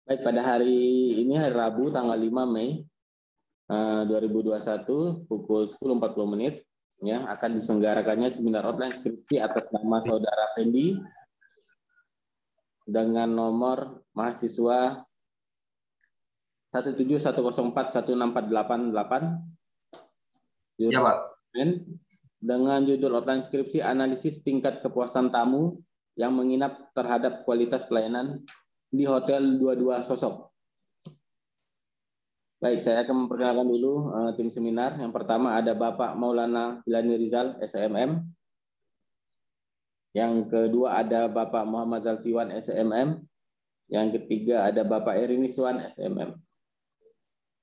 Baik, pada hari ini hari Rabu tanggal 5 Mei 2021 pukul 10.40 menit ya akan diselenggarakannya seminar online skripsi atas nama Saudara Fendi dengan nomor mahasiswa 171041648 Ya, Pak. dengan judul online skripsi analisis tingkat kepuasan tamu yang menginap terhadap kualitas pelayanan di Hotel 22 Sosok. Baik, saya akan memperkenalkan dulu tim seminar. Yang pertama ada Bapak Maulana Bilani Rizal, SMM. Yang kedua ada Bapak Muhammad Zalfiwan, SMM. Yang ketiga ada Bapak Eriniswan, SMM.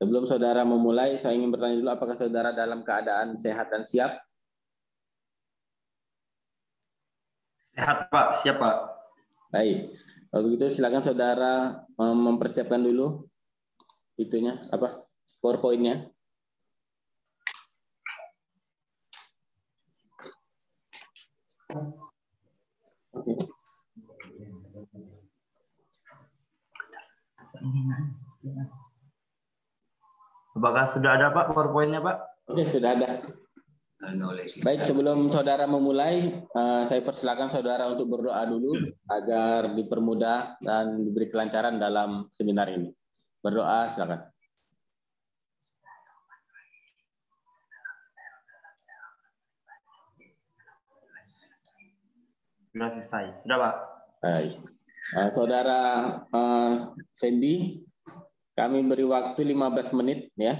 Sebelum saudara memulai, saya ingin bertanya dulu apakah saudara dalam keadaan sehat dan siap? Sehat, Pak. Siap, Pak. Baik. Kalau begitu silakan saudara mempersiapkan dulu itunya apa? PowerPoint-nya. Apakah sudah ada, Pak, PowerPoint-nya, Pak? Oke, sudah ada. Baik, sebelum saudara memulai, saya persilakan saudara untuk berdoa dulu agar dipermudah dan diberi kelancaran dalam seminar ini. Berdoa, silakan. Sudah selesai. Sudah, Pak. Baik. Saudara Fendi, kami beri waktu 15 menit ya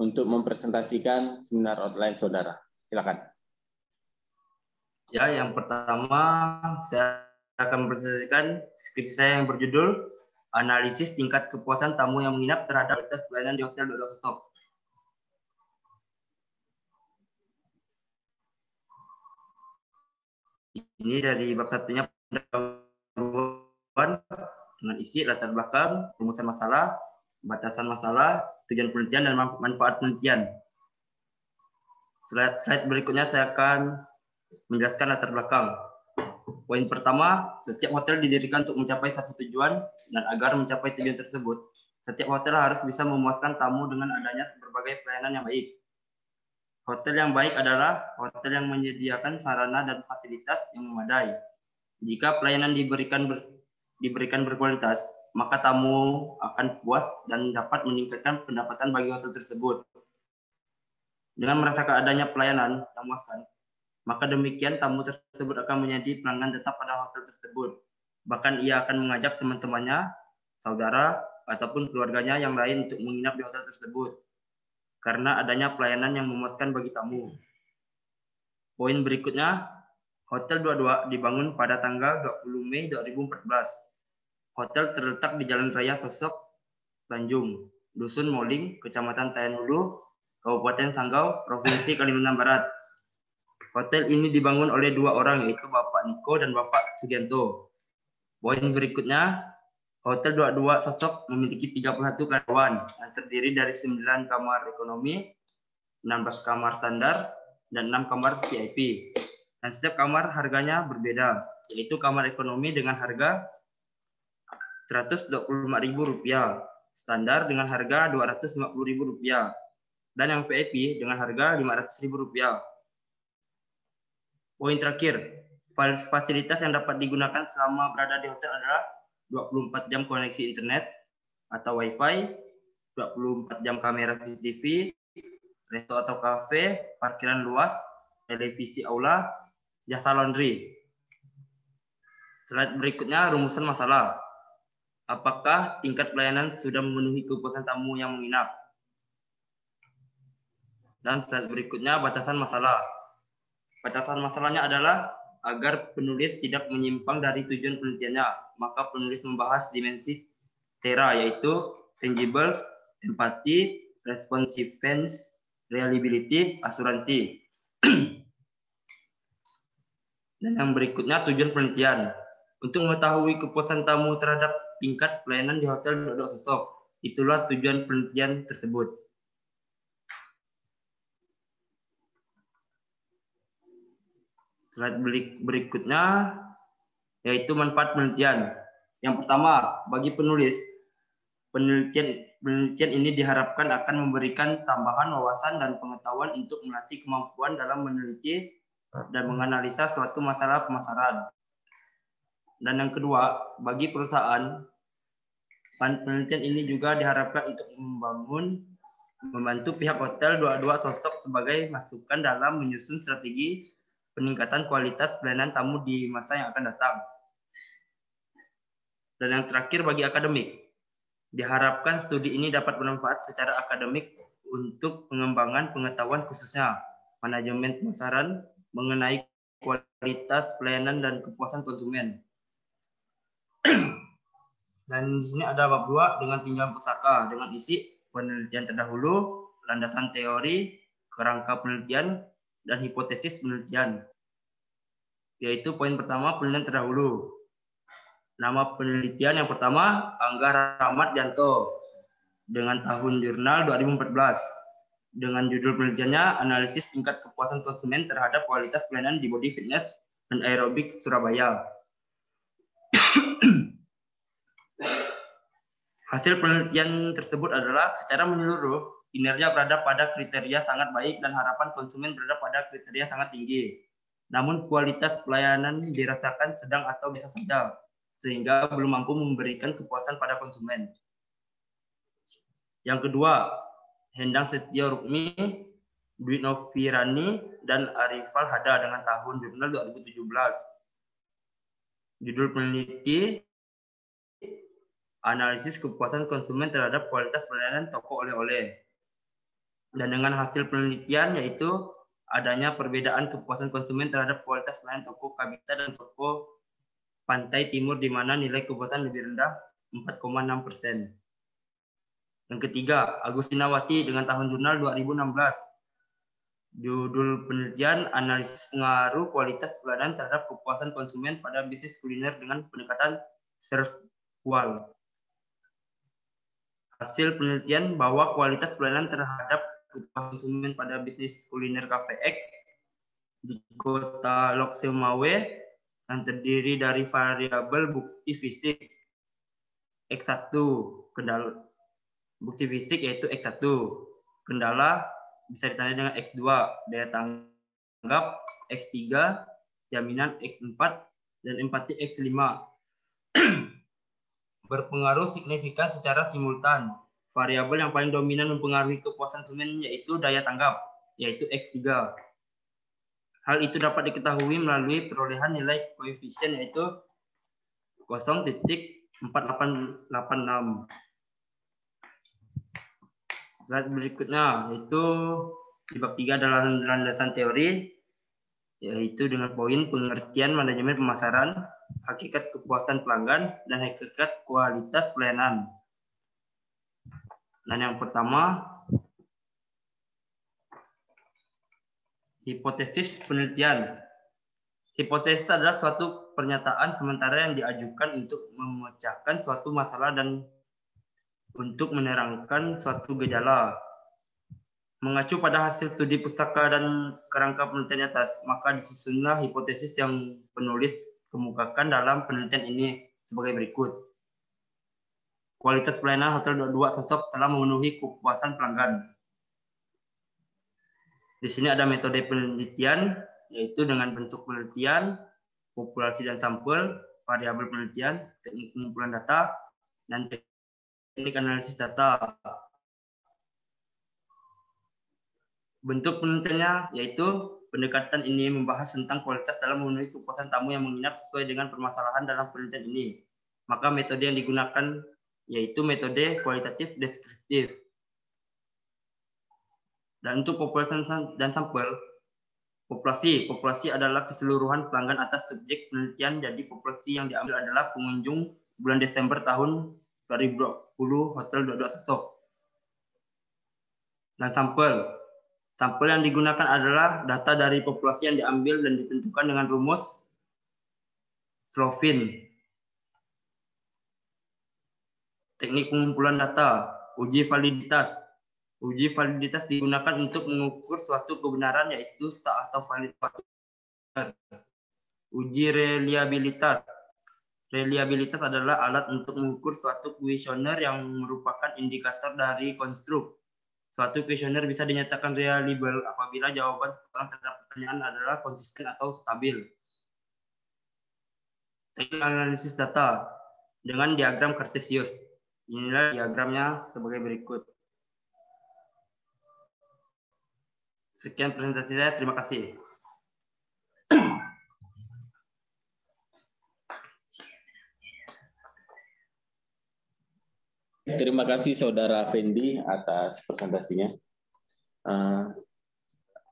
untuk mempresentasikan seminar online saudara. Silakan. Ya, yang pertama saya akan mempresentasikan skripsi saya yang berjudul Analisis Tingkat Kepuasan Tamu yang Menginap Terhadap Kualitas Pelayanan di Hotel 22 Sosok. Ini dari bab satunya pendahuluan dengan isi latar belakang, rumusan masalah, batasan masalah, tujuan penelitian, dan manfaat penelitian. Slide berikutnya saya akan menjelaskan latar belakang. Poin pertama, setiap hotel didirikan untuk mencapai satu tujuan, dan agar mencapai tujuan tersebut, setiap hotel harus bisa memuaskan tamu dengan adanya berbagai pelayanan yang baik. Hotel yang baik adalah hotel yang menyediakan sarana dan fasilitas yang memadai. Jika pelayanan diberikan berkualitas, maka tamu akan puas dan dapat meningkatkan pendapatan bagi hotel tersebut. Dengan merasakan adanya pelayanan yang memuaskan, maka demikian tamu tersebut akan menjadi pelanggan tetap pada hotel tersebut. Bahkan ia akan mengajak teman-temannya, saudara, ataupun keluarganya yang lain untuk menginap di hotel tersebut. Karena adanya pelayanan yang memuaskan bagi tamu. Poin berikutnya, Hotel 22 dibangun pada tanggal 20 Mei 2014. Hotel terletak di Jalan Raya Sosok, Tanjung, Dusun Moling, Kecamatan Tayan Hulu, Kabupaten Sanggau, Provinsi Kalimantan Barat. Hotel ini dibangun oleh dua orang, yaitu Bapak Niko dan Bapak Sugianto. Poin berikutnya, Hotel 22 Sosok memiliki 31 karyawan yang terdiri dari 9 kamar ekonomi, 16 kamar standar, dan 6 kamar VIP. Dan setiap kamar harganya berbeda, yaitu kamar ekonomi dengan harga Rp125.000, standar dengan harga Rp250.000, dan yang VIP dengan harga Rp500.000. Poin terakhir, fasilitas yang dapat digunakan selama berada di hotel adalah 24 jam koneksi internet atau Wi-Fi, 24 jam kamera CCTV, resto atau kafe, parkiran luas, televisi aula, jasa laundry. Slide berikutnya rumusan masalah. Apakah tingkat pelayanan sudah memenuhi kepuasan tamu yang menginap? Dan slide berikutnya batasan masalah. Batasan masalahnya adalah agar penulis tidak menyimpang dari tujuan penelitiannya, maka penulis membahas dimensi TERA, yaitu tangibles, empati, responsiveness, reliability, asuransi. Dan yang berikutnya tujuan penelitian. Untuk mengetahui kepuasan tamu terhadap tingkat pelayanan di Hotel 22 Sosok, itulah tujuan penelitian tersebut. Slide berikutnya yaitu manfaat penelitian. Yang pertama, bagi penulis, Penelitian ini diharapkan akan memberikan tambahan wawasan dan pengetahuan untuk melatih kemampuan dalam meneliti dan menganalisa suatu masalah pemasaran. Dan yang kedua, bagi perusahaan, penelitian ini juga diharapkan untuk membantu pihak hotel 22 Tosok sebagai masukan dalam menyusun strategi peningkatan kualitas pelayanan tamu di masa yang akan datang. Dan yang terakhir bagi akademik, diharapkan studi ini dapat bermanfaat secara akademik untuk pengembangan pengetahuan khususnya manajemen pemasaran mengenai kualitas pelayanan dan kepuasan konsumen. Dan di sini ada bab 2 dengan tinjauan pusaka dengan isi penelitian terdahulu, landasan teori, kerangka penelitian, dan hipotesis penelitian. Yaitu poin pertama, penelitian terdahulu. Nama penelitian yang pertama, Angga Rahmat-Janto, dengan tahun jurnal 2014. Dengan judul penelitiannya, analisis tingkat kepuasan konsumen terhadap kualitas pelayanan di body fitness dan aerobik Surabaya. Hasil penelitian tersebut adalah secara menyeluruh, kinerja berada pada kriteria sangat baik dan harapan konsumen berada pada kriteria sangat tinggi. Namun kualitas pelayanan dirasakan sedang atau biasa saja, sehingga belum mampu memberikan kepuasan pada konsumen. Yang kedua, Hendang Setio Rukmi, Dwi Novirani, dan Arifal Hada dengan tahun jurnal 2017. Judul peneliti, analisis kepuasan konsumen terhadap kualitas pelayanan toko oleh-oleh. Dan dengan hasil penelitian yaitu adanya perbedaan kepuasan konsumen terhadap kualitas pelayanan toko Kabita dan toko Pantai Timur di mana nilai kepuasan lebih rendah 4,6%. Yang ketiga, Agustinawati dengan tahun jurnal 2016. Judul penelitian, analisis pengaruh kualitas pelayanan terhadap kepuasan konsumen pada bisnis kuliner dengan pendekatan serve qual. Hasil penelitian bahwa kualitas pelayanan terhadap kepuasan konsumen pada bisnis kuliner Cafe X di kota Loksemawe yang terdiri dari variabel bukti fisik X1, kendala bukti fisik yaitu X1, kendala bisa ditandai dengan X2, daya tanggap X3, jaminan X4, dan empati X5. Berpengaruh signifikan secara simultan. Variabel yang paling dominan mempengaruhi kepuasan konsumen yaitu daya tanggap, yaitu X3. Hal itu dapat diketahui melalui perolehan nilai koefisien yaitu 0,4886. Slide berikutnya yaitu di bab 3 adalah landasan teori, yaitu dengan poin pengertian manajemen pemasaran, hakikat kepuasan pelanggan, dan hakikat kualitas pelayanan. Dan yang pertama, hipotesis penelitian. Hipotesis adalah suatu pernyataan sementara yang diajukan untuk memecahkan suatu masalah dan untuk menerangkan suatu gejala. Mengacu pada hasil studi pustaka dan kerangka penelitian atas, maka disusunlah hipotesis yang penulis kemukakan dalam penelitian ini sebagai berikut. Kualitas pelayanan Hotel 22 Tosok telah memenuhi kepuasan pelanggan. Di sini ada metode penelitian, yaitu dengan bentuk penelitian, populasi dan sampel, variabel penelitian, teknik pengumpulan data, dan teknik analisis data. Bentuk penelitiannya yaitu pendekatan ini membahas tentang kualitas dalam memenuhi kepuasan tamu yang menginap sesuai dengan permasalahan dalam penelitian ini. Maka metode yang digunakan yaitu metode kualitatif deskriptif. Dan untuk populasi dan sampel, populasi adalah keseluruhan pelanggan atas subjek penelitian, jadi populasi yang diambil adalah pengunjung bulan Desember tahun 2020 Hotel 22 Tosok. Dan sampel yang digunakan adalah data dari populasi yang diambil dan ditentukan dengan rumus Slovin. Teknik pengumpulan data, uji validitas. Uji validitas digunakan untuk mengukur suatu kebenaran yaitu sah atau valid faktor. Uji reliabilitas. Reliabilitas adalah alat untuk mengukur suatu kuesioner yang merupakan indikator dari konstruk. Suatu kuesioner bisa dinyatakan reliable apabila jawaban seseorang terhadap pertanyaan adalah konsisten atau stabil. Teknik analisis data dengan diagram Cartesius. Inilah diagramnya sebagai berikut. Sekian presentasi saya, terima kasih. Terima kasih Saudara Fendi atas presentasinya.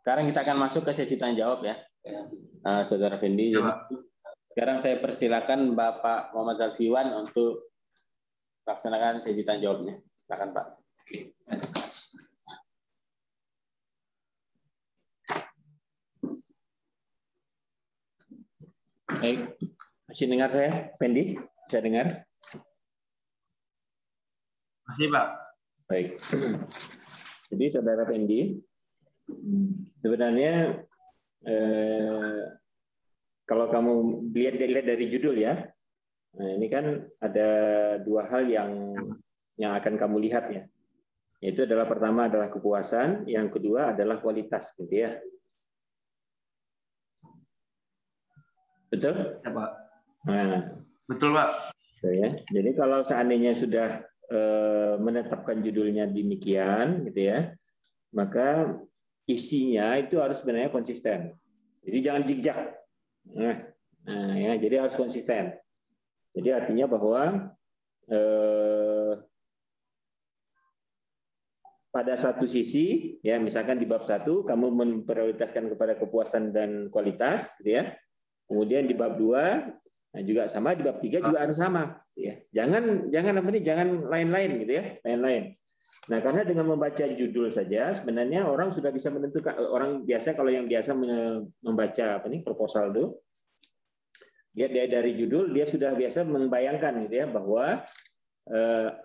Sekarang kita akan masuk ke sesi tanya jawab ya, Saudara Fendi. Jadi, sekarang saya persilakan Bapak Muhammad Zalfiwan untuk laksanakan sesi tanya jawabnya. Silakan Pak. Baik, masih dengar saya, Fendi? Bisa dengar? Masih, Pak. Baik. Jadi Saudara Fendi, sebenarnya kalau kamu lihat dari judul ya, nah ini kan ada dua hal yang akan kamu lihat ya. Yaitu adalah pertama adalah kepuasan, yang kedua adalah kualitas, gitu ya. Betul? Ya, Pak. Nah, betul, Pak. So, ya. Jadi kalau seandainya sudah menetapkan judulnya demikian, gitu ya, maka isinya itu harus sebenarnya konsisten. Jadi jangan zigzag. Ya, jadi harus konsisten. Jadi artinya bahwa pada satu sisi, ya misalkan di bab 1 kamu memprioritaskan kepada kepuasan dan kualitas, gitu ya. Kemudian di bab 2 nah juga sama, di bab 3 juga harus sama, ya. Jangan lain-lain gitu ya, lain-lain. Nah, karena dengan membaca judul saja sebenarnya orang sudah bisa menentukan. Orang biasa kalau yang biasa membaca proposal itu, dia dari judul dia sudah biasa membayangkan gitu ya bahwa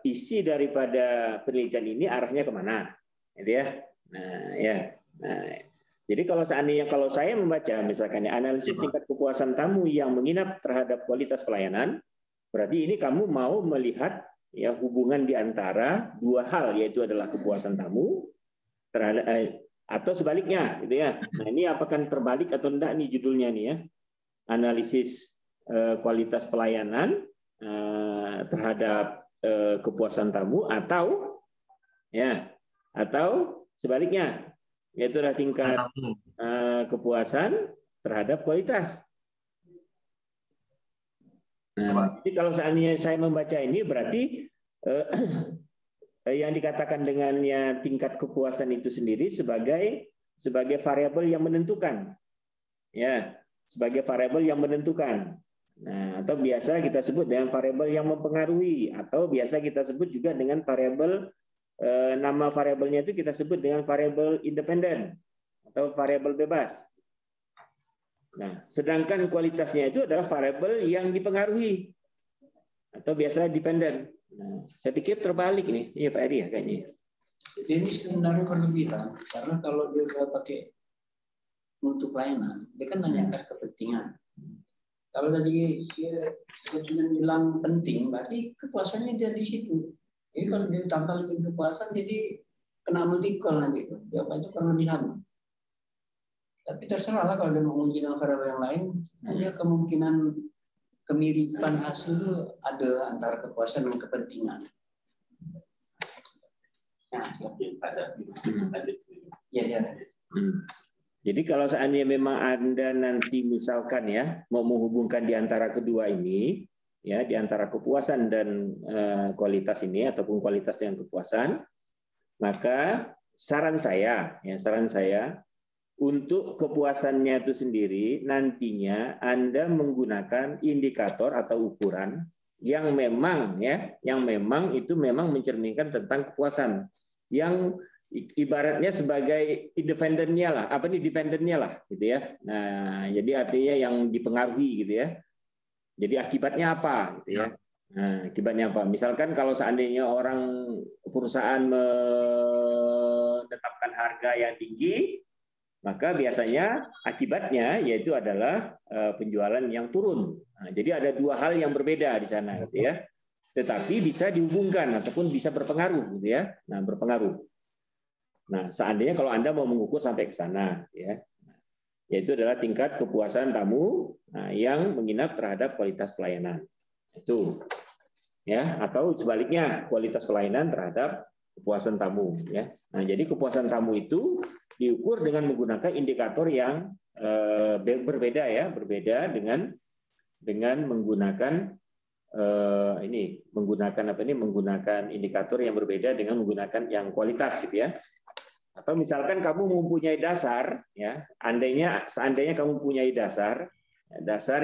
isi daripada penelitian ini arahnya kemana, gitu ya. Nah, ya. Nah, jadi kalau seandainya saya membaca misalkan analisis tingkat kepuasan tamu yang menginap terhadap kualitas pelayanan, berarti ini kamu mau melihat ya hubungan di antara dua hal, yaitu adalah kepuasan tamu terhadap atau sebaliknya, gitu ya. Nah, ini apakah terbalik atau enggak nih judulnya nih ya? Analisis kualitas pelayanan terhadap kepuasan tamu atau sebaliknya, yaitu adalah tingkat kepuasan terhadap kualitas. Nah, jadi kalau seandainya saya membaca ini berarti yang dikatakan dengannya tingkat kepuasan itu sendiri sebagai variabel yang menentukan, ya, sebagai variabel yang menentukan. Nah, atau biasa kita sebut dengan variabel yang mempengaruhi, atau biasa kita sebut juga dengan variabel nama variabelnya itu kita sebut dengan variabel independen atau variabel bebas. Nah, sedangkan kualitasnya itu adalah variabel yang dipengaruhi atau biasa dependen. Nah, saya pikir terbalik nih, iya Pak Eri ya kayaknya. Jadi ini sebenarnya berlebihan karena kalau dia pakai untuk pelayanan, dia kan nanyakan kepentingan. Kalau tadi dia cuma bilang penting, berarti kepuasannya dia di situ. Jadi kalau dia tambah lagi kepuasan, jadi kena multiple nanti. Apa itu karena lebih sama. Tapi terserah lah kalau dia mau menguji dengan variabel yang lain, hanya kemungkinan kemiripan hasil itu ada antara kepuasan dan kepentingan. Ya. Jadi kalau seandainya memang Anda nanti misalkan ya mau menghubungkan di antara kedua ini, ya di antara kepuasan dan kualitas ini ataupun kualitas dengan kepuasan, maka saran saya untuk kepuasannya itu sendiri nantinya Anda menggunakan indikator atau ukuran yang memang itu memang mencerminkan tentang kepuasan, yang ibaratnya sebagai dependennya lah, gitu ya. Nah, jadi artinya yang dipengaruhi gitu ya. Jadi akibatnya apa gitu ya. Nah, akibatnya apa? Misalkan kalau seandainya perusahaan menetapkan harga yang tinggi, maka biasanya akibatnya yaitu adalah penjualan yang turun. Nah, jadi ada dua hal yang berbeda di sana, gitu ya. Tetapi bisa dihubungkan ataupun bisa berpengaruh, gitu ya. Nah, berpengaruh. Nah, seandainya kalau Anda mau mengukur sampai ke sana, ya, yaitu adalah tingkat kepuasan tamu yang menginap terhadap kualitas pelayanan. Itu, ya, atau sebaliknya kualitas pelayanan terhadap kepuasan tamu, ya. Nah, jadi kepuasan tamu itu diukur dengan menggunakan indikator yang berbeda, ya, berbeda dengan menggunakan menggunakan indikator yang berbeda dengan menggunakan yang kualitas, gitu ya. Atau misalkan kamu mempunyai dasar, ya, seandainya kamu mempunyai dasar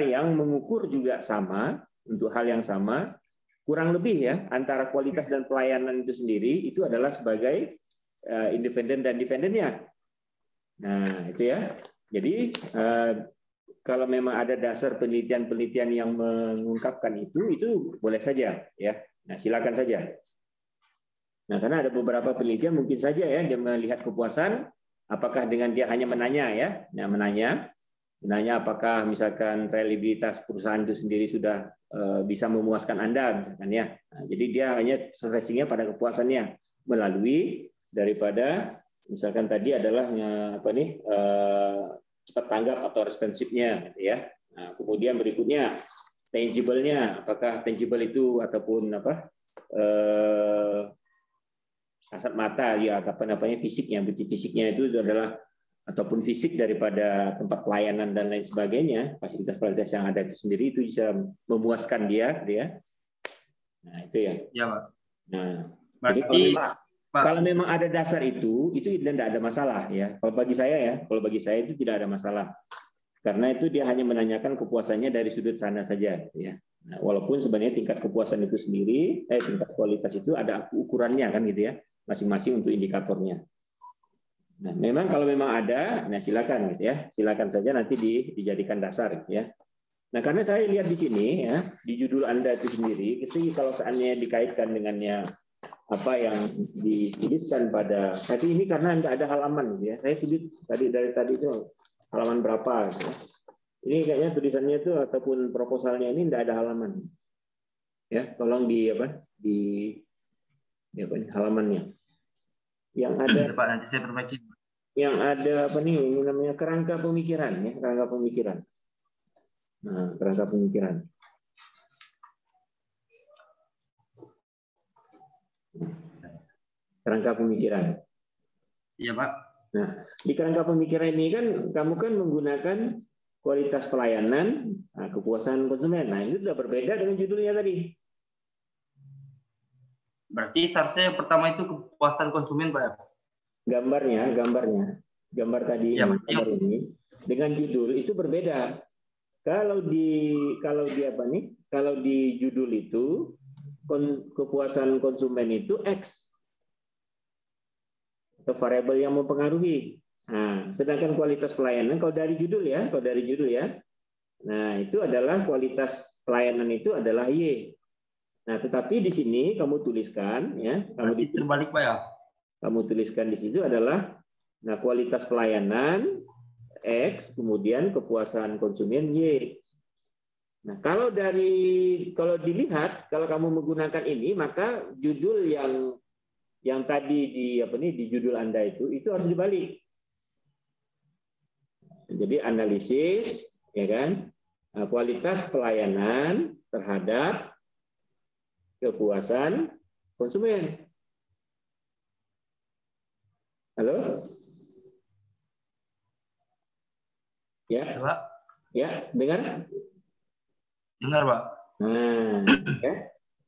yang mengukur juga sama untuk hal yang sama, kurang lebih ya antara kualitas dan pelayanan itu sendiri itu adalah sebagai independen dan defendennya. Nah, itu ya. Jadi kalau memang ada dasar penelitian-penelitian yang mengungkapkan itu boleh saja, ya. Nah, silakan saja. Nah, karena ada beberapa penelitian mungkin saja ya dia melihat kepuasan, apakah dengan dia hanya menanya, ya. Nah, menanya apakah misalkan reliabilitas perusahaan itu sendiri sudah bisa memuaskan Anda, misalkan, ya. Nah, jadi dia hanya stressingnya pada kepuasannya melalui daripada misalkan tadi adalah cepat tanggap atau responsifnya, gitu ya. Nah, kemudian berikutnya tangible-nya, apakah tangible itu ataupun kasat mata, ya, fisiknya, bukti fisiknya itu adalah ataupun fisik daripada tempat pelayanan dan lain sebagainya, fasilitas-fasilitas yang ada itu sendiri itu bisa memuaskan dia, gitu ya. Nah, itu ya. Ya, Pak. Nah, berarti jadi kalau memang ada dasar itu tidak ada masalah, ya. Kalau bagi saya itu tidak ada masalah. Karena itu dia hanya menanyakan kepuasannya dari sudut sana saja, ya. Nah, walaupun sebenarnya tingkat kepuasan itu sendiri, tingkat kualitas itu ada ukurannya kan, gitu ya, masing-masing untuk indikatornya. Nah, memang kalau memang ada, nah silakan, gitu ya, silakan saja nanti dijadikan dasar, ya. Nah, karena saya lihat di sini, ya, di judul Anda itu sendiri, itu kalau seandainya dikaitkan dengannya apa yang dituliskan pada tadi ini, karena tidak ada halaman, gitu ya. Saya sudut dari tadi itu halaman berapa, gitu ya. Ini kayaknya tulisannya itu ataupun proposalnya ini tidak ada halaman, ya. Tolong di halamannya yang ada. Pak, nanti saya perbaiki. Yang ada ini namanya kerangka pemikiran, ya, kerangka pemikiran. Nah, kerangka pemikiran. Kerangka pemikiran. Iya, Pak. Nah, di kerangka pemikiran ini kan kamu kan menggunakan kualitas pelayanan, kepuasan konsumen. Nah, ini sudah berbeda dengan judulnya tadi. Berarti seharusnya yang pertama itu kepuasan konsumen, Pak. Gambar tadi, ya, gambar ini dengan judul itu berbeda. Kalau di judul itu kepuasan konsumen itu X atau variabel yang mempengaruhi. Nah, sedangkan kualitas pelayanan kalau dari judul ya, nah itu adalah kualitas pelayanan itu adalah Y. Nah, tetapi di sini kamu tuliskan, ya, terbalik, Pak, ya. Kamu tuliskan di situ adalah kualitas pelayanan X, kemudian kepuasan konsumen Y. Nah, kalau dilihat, kalau kamu menggunakan ini, maka judul yang tadi di judul Anda itu harus dibalik. Jadi analisis, ya kan, kualitas pelayanan terhadap kepuasan konsumen. Halo? Ya, Pak. Ya, dengar? Dengar, Pak. Nah, ya.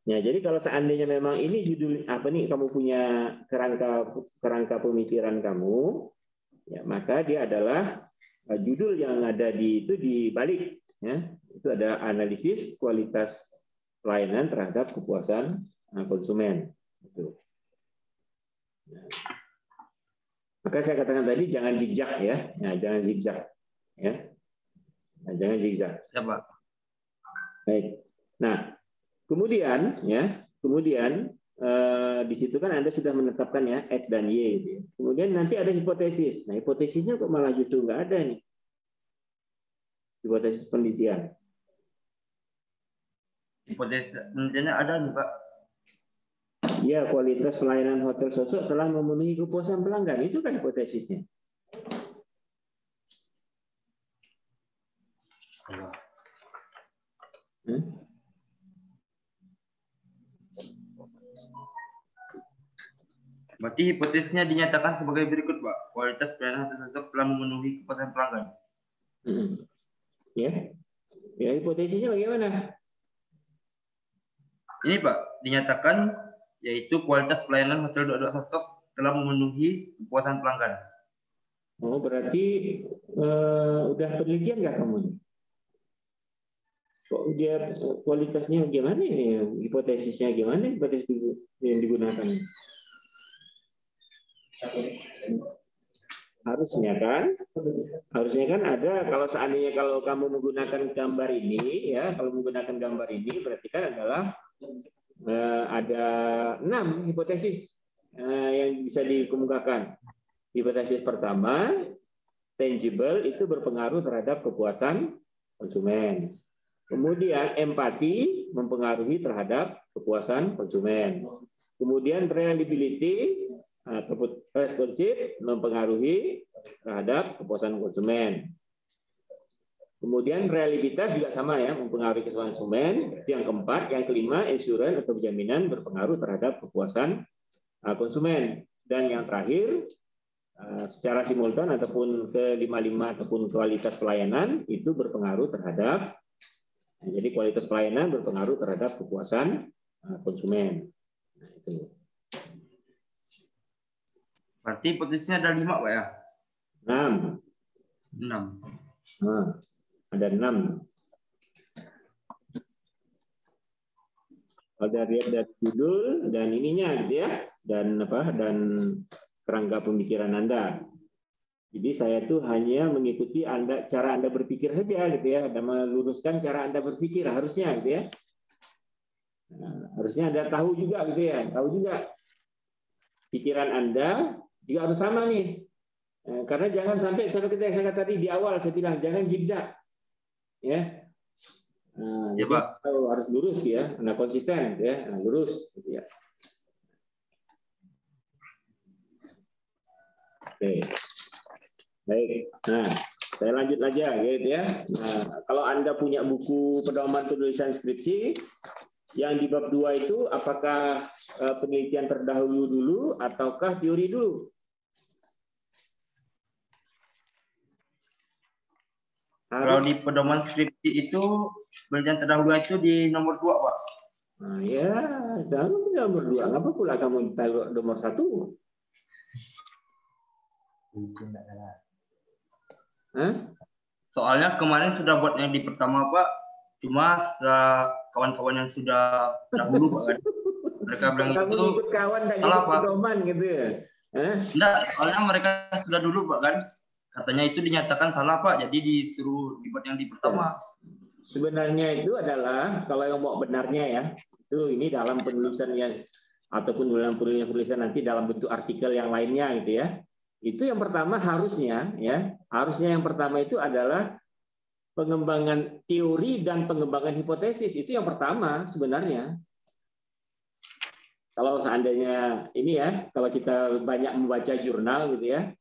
Nah, jadi kalau seandainya memang ini judul kamu punya kerangka pemikiran kamu, ya, maka dia adalah judul yang ada itu dibalik, ya. Itu ada analisis kualitas pelayanan terhadap kepuasan konsumen. Gitu. Nah, maka saya katakan tadi jangan zigzag, ya. Nah, jangan zigzag, ya. Nah, jangan zigzag. Ya, Pak. Baik. Nah, kemudian di situ kan Anda sudah menetapkan ya X dan Y. Gitu ya. Kemudian nanti ada hipotesis. Nah, hipotesisnya kok malah justru nggak ada nih. Hipotesis penelitian. Hipotesis penelitiannya ada nih Pak. Ya, kualitas pelayanan hotel sosok telah memenuhi kepuasan pelanggan. Itu kan hipotesisnya. Berarti hipotesisnya dinyatakan sebagai berikut, Pak. Kualitas pelayanan hotel sosok telah memenuhi kepuasan pelanggan. Ya, ya hipotesisnya bagaimana? Ini Pak, dinyatakan yaitu kualitas pelayanan hotel 22 sosok telah memenuhi kepuasan pelanggan. Oh, berarti udah penelitian nggak kamu? Kok dia kualitasnya gimana ini? Hipotesisnya gimana? Hipotesis yang digunakan? Harusnya kan ada, kalau seandainya kalau kamu menggunakan gambar ini ya, kalau menggunakan gambar ini berarti kan adalah ada 6 hipotesis yang bisa dikemukakan. Hipotesis pertama, tangible itu berpengaruh terhadap kepuasan konsumen. Kemudian empati mempengaruhi terhadap kepuasan konsumen. Kemudian reliability ataupun responsive mempengaruhi terhadap kepuasan konsumen. Kemudian reliabilitas juga sama ya, mempengaruhi kepuasan konsumen. Itu yang keempat. Yang kelima, insurance atau jaminan berpengaruh terhadap kepuasan konsumen. Dan yang terakhir, secara simultan ataupun ke-55 ataupun kualitas pelayanan itu berpengaruh terhadap, jadi kualitas pelayanan berpengaruh terhadap kepuasan konsumen. Nah, itu. Berarti hipotesisnya ada 5 Pak ya? 6. Nah, ada 6. Kalau lihat dari judul dan ininya gitu ya, dan kerangka pemikiran Anda. Jadi saya tuh hanya mengikuti cara Anda berpikir saja gitu ya, dan meluruskan cara Anda berpikir harusnya gitu ya. Nah, harusnya Anda tahu juga gitu ya, pikiran Anda juga harus sama nih. Karena jangan sampai seperti yang saya kata tadi di awal saya bilang jangan zigzag. Ya. Nah, ya, jadi Pak. harus lurus ya, konsisten ya, lurus gitu ya. Oke. Baik. Nah, saya lanjut aja gitu ya. Nah, kalau Anda punya buku pedoman penulisan skripsi yang di bab 2 itu apakah penelitian terdahulu dulu ataukah teori dulu? Kalau di pedoman skripsi itu penelitian terdahulu itu di nomor 2, Pak. Nah, ya, nomor 2. Kenapa pula kamu taruh nomor 1? Soalnya kemarin sudah buat yang di pertama, Pak. Cuma setelah kawan-kawan yang sudah dahulu, Pak, kan. Mereka bilang kamu itu ikut kawan dan salah, ikut Pak. pedoman gitu ya? Enggak, soalnya mereka sudah dulu, Pak, kan. Katanya itu dinyatakan salah, Pak. Jadi disuruh dibuat yang di pertama. Sebenarnya itu adalah kalau yang mau benarnya ya, itu ini dalam penulisannya ataupun dalam penulisan nanti dalam bentuk artikel yang lainnya gitu ya. Itu yang pertama harusnya yang pertama itu adalah pengembangan teori dan pengembangan hipotesis. Itu yang pertama sebenarnya. Kalau seandainya ini ya, kalau kita banyak membaca jurnal gitu ya,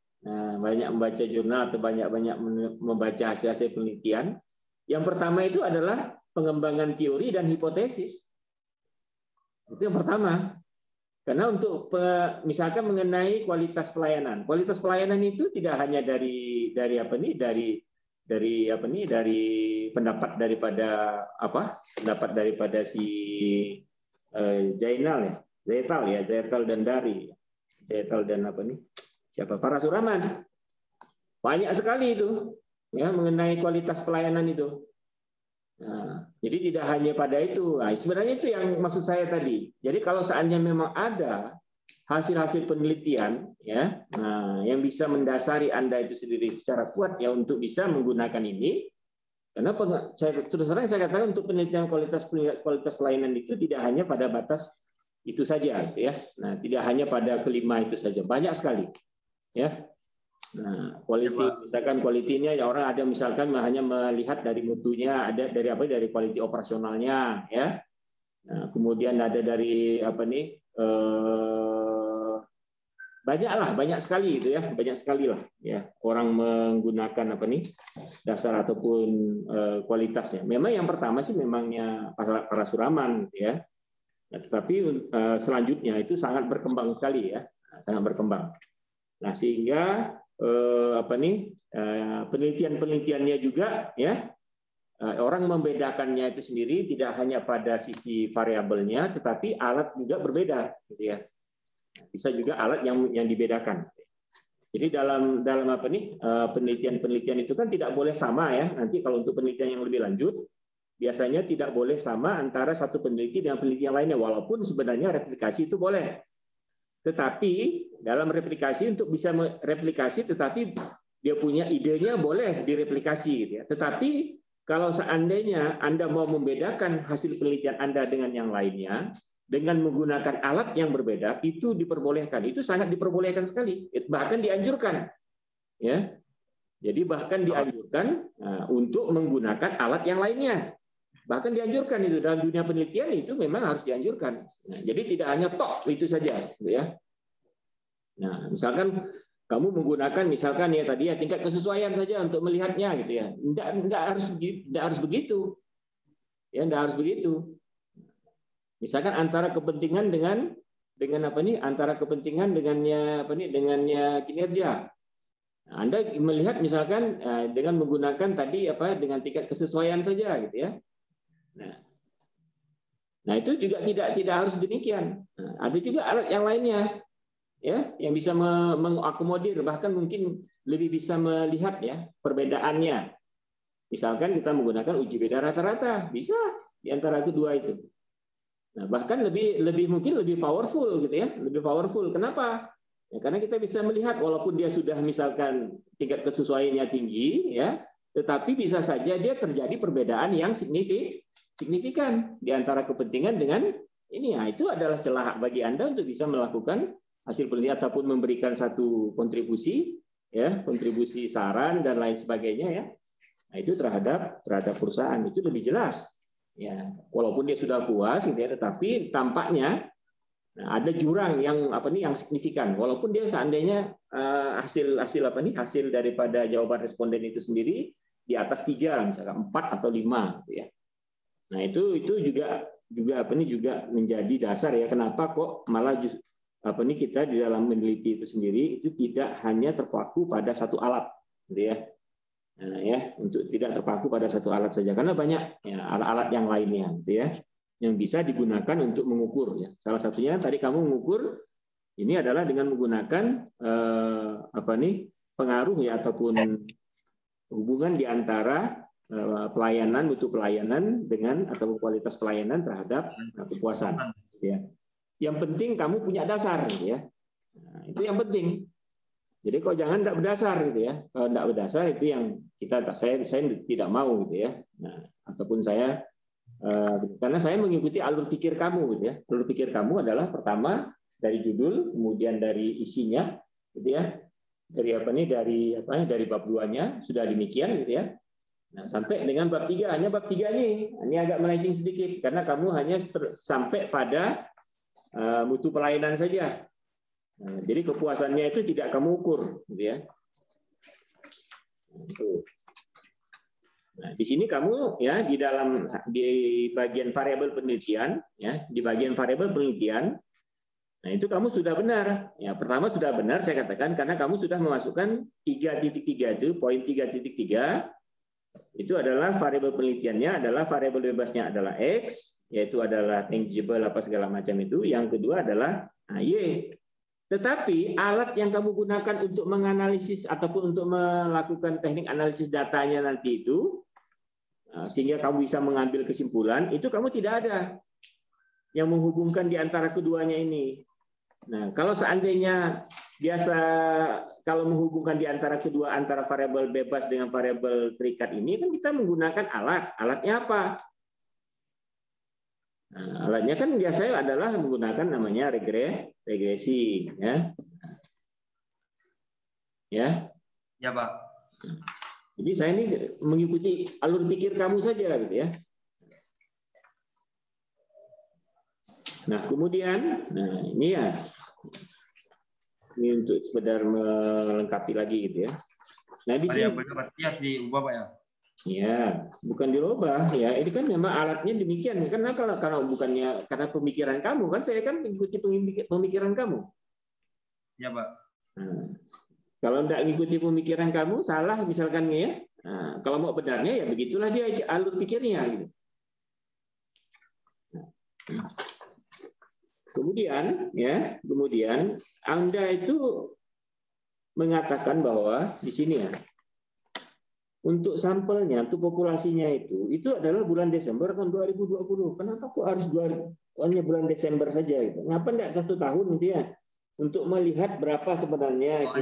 banyak membaca jurnal atau banyak membaca hasil-hasil penelitian, yang pertama itu adalah pengembangan teori dan hipotesis. Itu yang pertama. Karena untuk misalkan mengenai kualitas pelayanan itu tidak hanya dari pendapat daripada si Zainal dan Dari. Zainal dan para suraman. Banyak sekali itu ya mengenai kualitas pelayanan itu. Nah, jadi tidak hanya pada itu. Nah, sebenarnya itu yang maksud saya tadi. Jadi kalau seandainya memang ada hasil-hasil penelitian ya, yang bisa mendasari Anda itu sendiri secara kuat ya untuk bisa menggunakan ini. Karena terus terang saya katakan untuk penelitian kualitas pelayanan itu tidak hanya pada batas itu saja, gitu ya. Nah, tidak hanya pada kelima itu saja, banyak sekali, ya. Nah, quality, misalkan quality-nya ya orang ada misalkan hanya melihat dari mutunya, ada dari apa? Dari quality operasionalnya, ya. Nah, kemudian ada dari apa nih? Banyak sekali itu ya, banyak sekali lah, ya. Orang menggunakan apa nih? Dasar ataupun kualitasnya. Memang yang pertama sih memangnya Parasuraman, gitu ya. Nah, tetapi selanjutnya itu sangat berkembang sekali ya, sangat berkembang. Nah, sehingga penelitian-penelitiannya juga ya, orang membedakannya itu sendiri tidak hanya pada sisi variabelnya, tetapi alat juga berbeda, gitu ya. Bisa juga alat yang dibedakan. Jadi dalam penelitian-penelitian itu kan tidak boleh sama ya. Nanti kalau untuk penelitian yang lebih lanjut, biasanya tidak boleh sama antara satu peneliti dengan peneliti yang lainnya, walaupun sebenarnya replikasi itu boleh. Tetapi dalam replikasi untuk bisa mereplikasi, tetapi dia punya idenya boleh direplikasi, gitu ya. Tetapi kalau seandainya Anda mau membedakan hasil penelitian Anda dengan yang lainnya dengan menggunakan alat yang berbeda, itu diperbolehkan. Itu sangat diperbolehkan sekali, bahkan dianjurkan, ya. Jadi bahkan dianjurkan untuk menggunakan alat yang lainnya. Bahkan dianjurkan itu dalam dunia penelitian itu memang harus dianjurkan. Nah, jadi tidak hanya tok itu saja, gitu ya. Nah, misalkan kamu menggunakan misalkan ya tadi ya tingkat kesesuaian saja untuk melihatnya, gitu ya. Tidak harus begitu. Ya, tidak harus begitu. Misalkan antara kepentingan dengan apa nih? Antara kepentingan dengannya kinerja. Nah, Anda melihat misalkan dengan menggunakan tadi dengan tingkat kesesuaian saja, gitu ya. Nah itu juga tidak harus demikian. Nah, ada juga alat yang lainnya, ya, yang bisa mengakomodir, bahkan mungkin lebih bisa melihat ya perbedaannya. Misalkan kita menggunakan uji beda rata-rata, bisa di antara kedua itu. Nah, bahkan mungkin lebih powerful, gitu ya, lebih powerful. Kenapa? Ya, karena kita bisa melihat walaupun dia sudah misalkan tingkat kesesuaiannya tinggi, ya, tetapi bisa saja dia terjadi perbedaan yang signifikan di antara kepentingan dengan ini. Nah, itu adalah celah bagi Anda untuk bisa melakukan hasil penelitian ataupun memberikan satu kontribusi, ya, kontribusi saran dan lain sebagainya, ya. Nah, itu terhadap perusahaan itu lebih jelas, ya. Walaupun dia sudah puas, gitu ya, tetapi tampaknya ada jurang yang yang signifikan. Walaupun dia seandainya hasil daripada jawaban responden itu sendiri di atas 3, misalkan 4 atau 5, gitu ya. Nah, itu juga menjadi dasar ya kenapa kok malah kita di dalam meneliti itu sendiri itu tidak hanya terpaku pada satu alat, gitu ya. Nah, ya, untuk tidak terpaku pada satu alat saja karena banyak ya, alat-alat yang lainnya, gitu ya, yang bisa digunakan untuk mengukur ya. Salah satunya tadi kamu mengukur ini adalah dengan menggunakan pengaruh ya ataupun hubungan di antara mutu pelayanan dengan atau kualitas pelayanan terhadap kepuasan, ya. Yang penting kamu punya dasar, gitu ya. Nah, itu yang penting. Jadi kok jangan tidak berdasar, gitu ya. Kalau tidak berdasar itu yang saya tidak mau, gitu ya. Nah, ataupun saya karena saya mengikuti alur pikir kamu, gitu ya. Alur pikir kamu adalah pertama dari judul, kemudian dari isinya, gitu ya. Dari bab 2-nya sudah demikian, gitu ya. Nah, sampai dengan bab 3, hanya bab 3 ini agak melenceng sedikit karena kamu hanya sampai pada mutu pelayanan saja. Nah, jadi kepuasannya itu tidak kamu ukur, gitu ya. Nah, di sini kamu ya di bagian variabel penelitian, ya, di bagian variabel penelitian. Nah, itu kamu sudah benar. Ya, pertama sudah benar saya katakan karena kamu sudah memasukkan 3.3 itu, poin 3.3 itu adalah variabel penelitiannya adalah variabel bebasnya adalah X, yaitu adalah tangible apa segala macam itu. Yang kedua adalah Y. Tetapi alat yang kamu gunakan untuk menganalisis ataupun untuk melakukan teknik analisis datanya nanti itu, sehingga kamu bisa mengambil kesimpulan, itu kamu tidak ada yang menghubungkan di antara keduanya ini. Nah, kalau seandainya kalau menghubungkan di antara variabel bebas dengan variabel terikat ini kan kita menggunakan alat. Alatnya apa? Nah, alatnya kan biasanya adalah menggunakan namanya regresi, ya. Ya. Ya, Pak. Jadi saya ini mengikuti alur pikir kamu saja, gitu ya. Nah, kemudian, nah ini ya, ini untuk sekedar melengkapi lagi, gitu ya. Nah, di sini Variabelnya berarti harus diubah, Pak ya? ya, bukan dirubah ya. Ini kan memang alatnya demikian. Karena kalau bukannya karena pemikiran kamu kan, saya kan mengikuti pemikiran kamu. Ya, Pak. Nah, kalau tidak mengikuti pemikiran kamu salah misalkan ya. Nah, kalau mau benarnya ya begitulah dia alur pikirnya gitu. Kemudian Anda itu mengatakan bahwa di sini ya, untuk sampelnya, untuk populasinya itu adalah bulan Desember tahun 2020. Kenapa kok harus hanya bulan Desember saja? Gitu? Ngapa enggak 1 tahun gitu ya? Untuk melihat berapa sebenarnya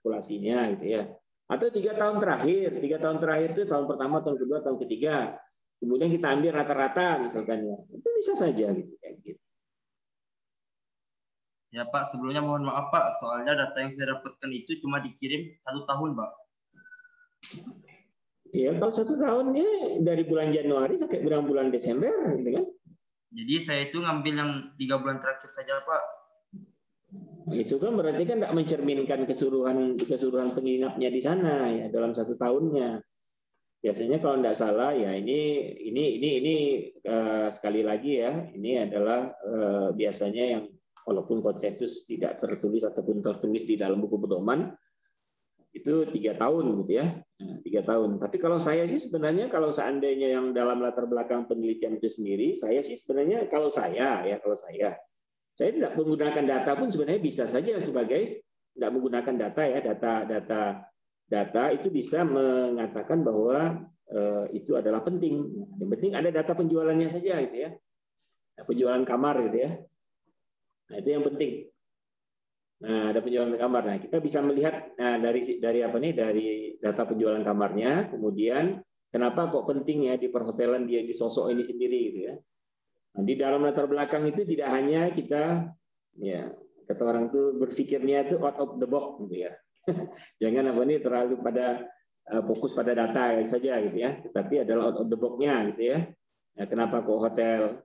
populasinya gitu ya. Atau 3 tahun terakhir. 3 tahun terakhir itu tahun pertama, tahun kedua, tahun ketiga. Kemudian kita ambil rata-rata misalkan ya. Itu bisa saja gitu. Ya, Pak, sebelumnya mohon maaf, Pak. Soalnya data yang saya dapatkan itu cuma dikirim 1 tahun, Pak. Ya, kalau 1 tahun ya dari bulan Januari sampai bulan Desember, gitu kan? Jadi saya itu ngambil yang 3 bulan terakhir saja, Pak. Itu kan berarti kan tidak mencerminkan keseluruhan penginapnya di sana ya dalam 1 tahunnya. Biasanya kalau tidak salah ya ini sekali lagi ya, ini adalah biasanya yang walaupun konsensus tidak tertulis ataupun tertulis di dalam buku pedoman itu 3 tahun gitu ya, 3 tahun. Tapi kalau saya sih sebenarnya kalau seandainya yang dalam latar belakang penelitian itu sendiri, saya sih sebenarnya kalau saya tidak menggunakan data pun sebenarnya bisa saja sebagai tidak menggunakan data ya, data itu bisa mengatakan bahwa itu adalah penting. Yang penting ada data penjualannya saja gitu ya, penjualan kamar gitu ya. Nah, itu yang penting. Nah, ada penjualan kamar. Nah, kita bisa melihat dari apa nih? Dari data penjualan kamarnya, kemudian kenapa kok penting ya di perhotelan dia di sosok ini sendiri gitu ya. Nah, di dalam latar belakang itu tidak hanya kita ya kata orang tuh berpikirnya itu out of the box gitu ya. Jangan apa nih terlalu pada fokus pada data saja gitu ya, tetapi adalah out of the box-nya gitu ya. Nah, kenapa kok hotel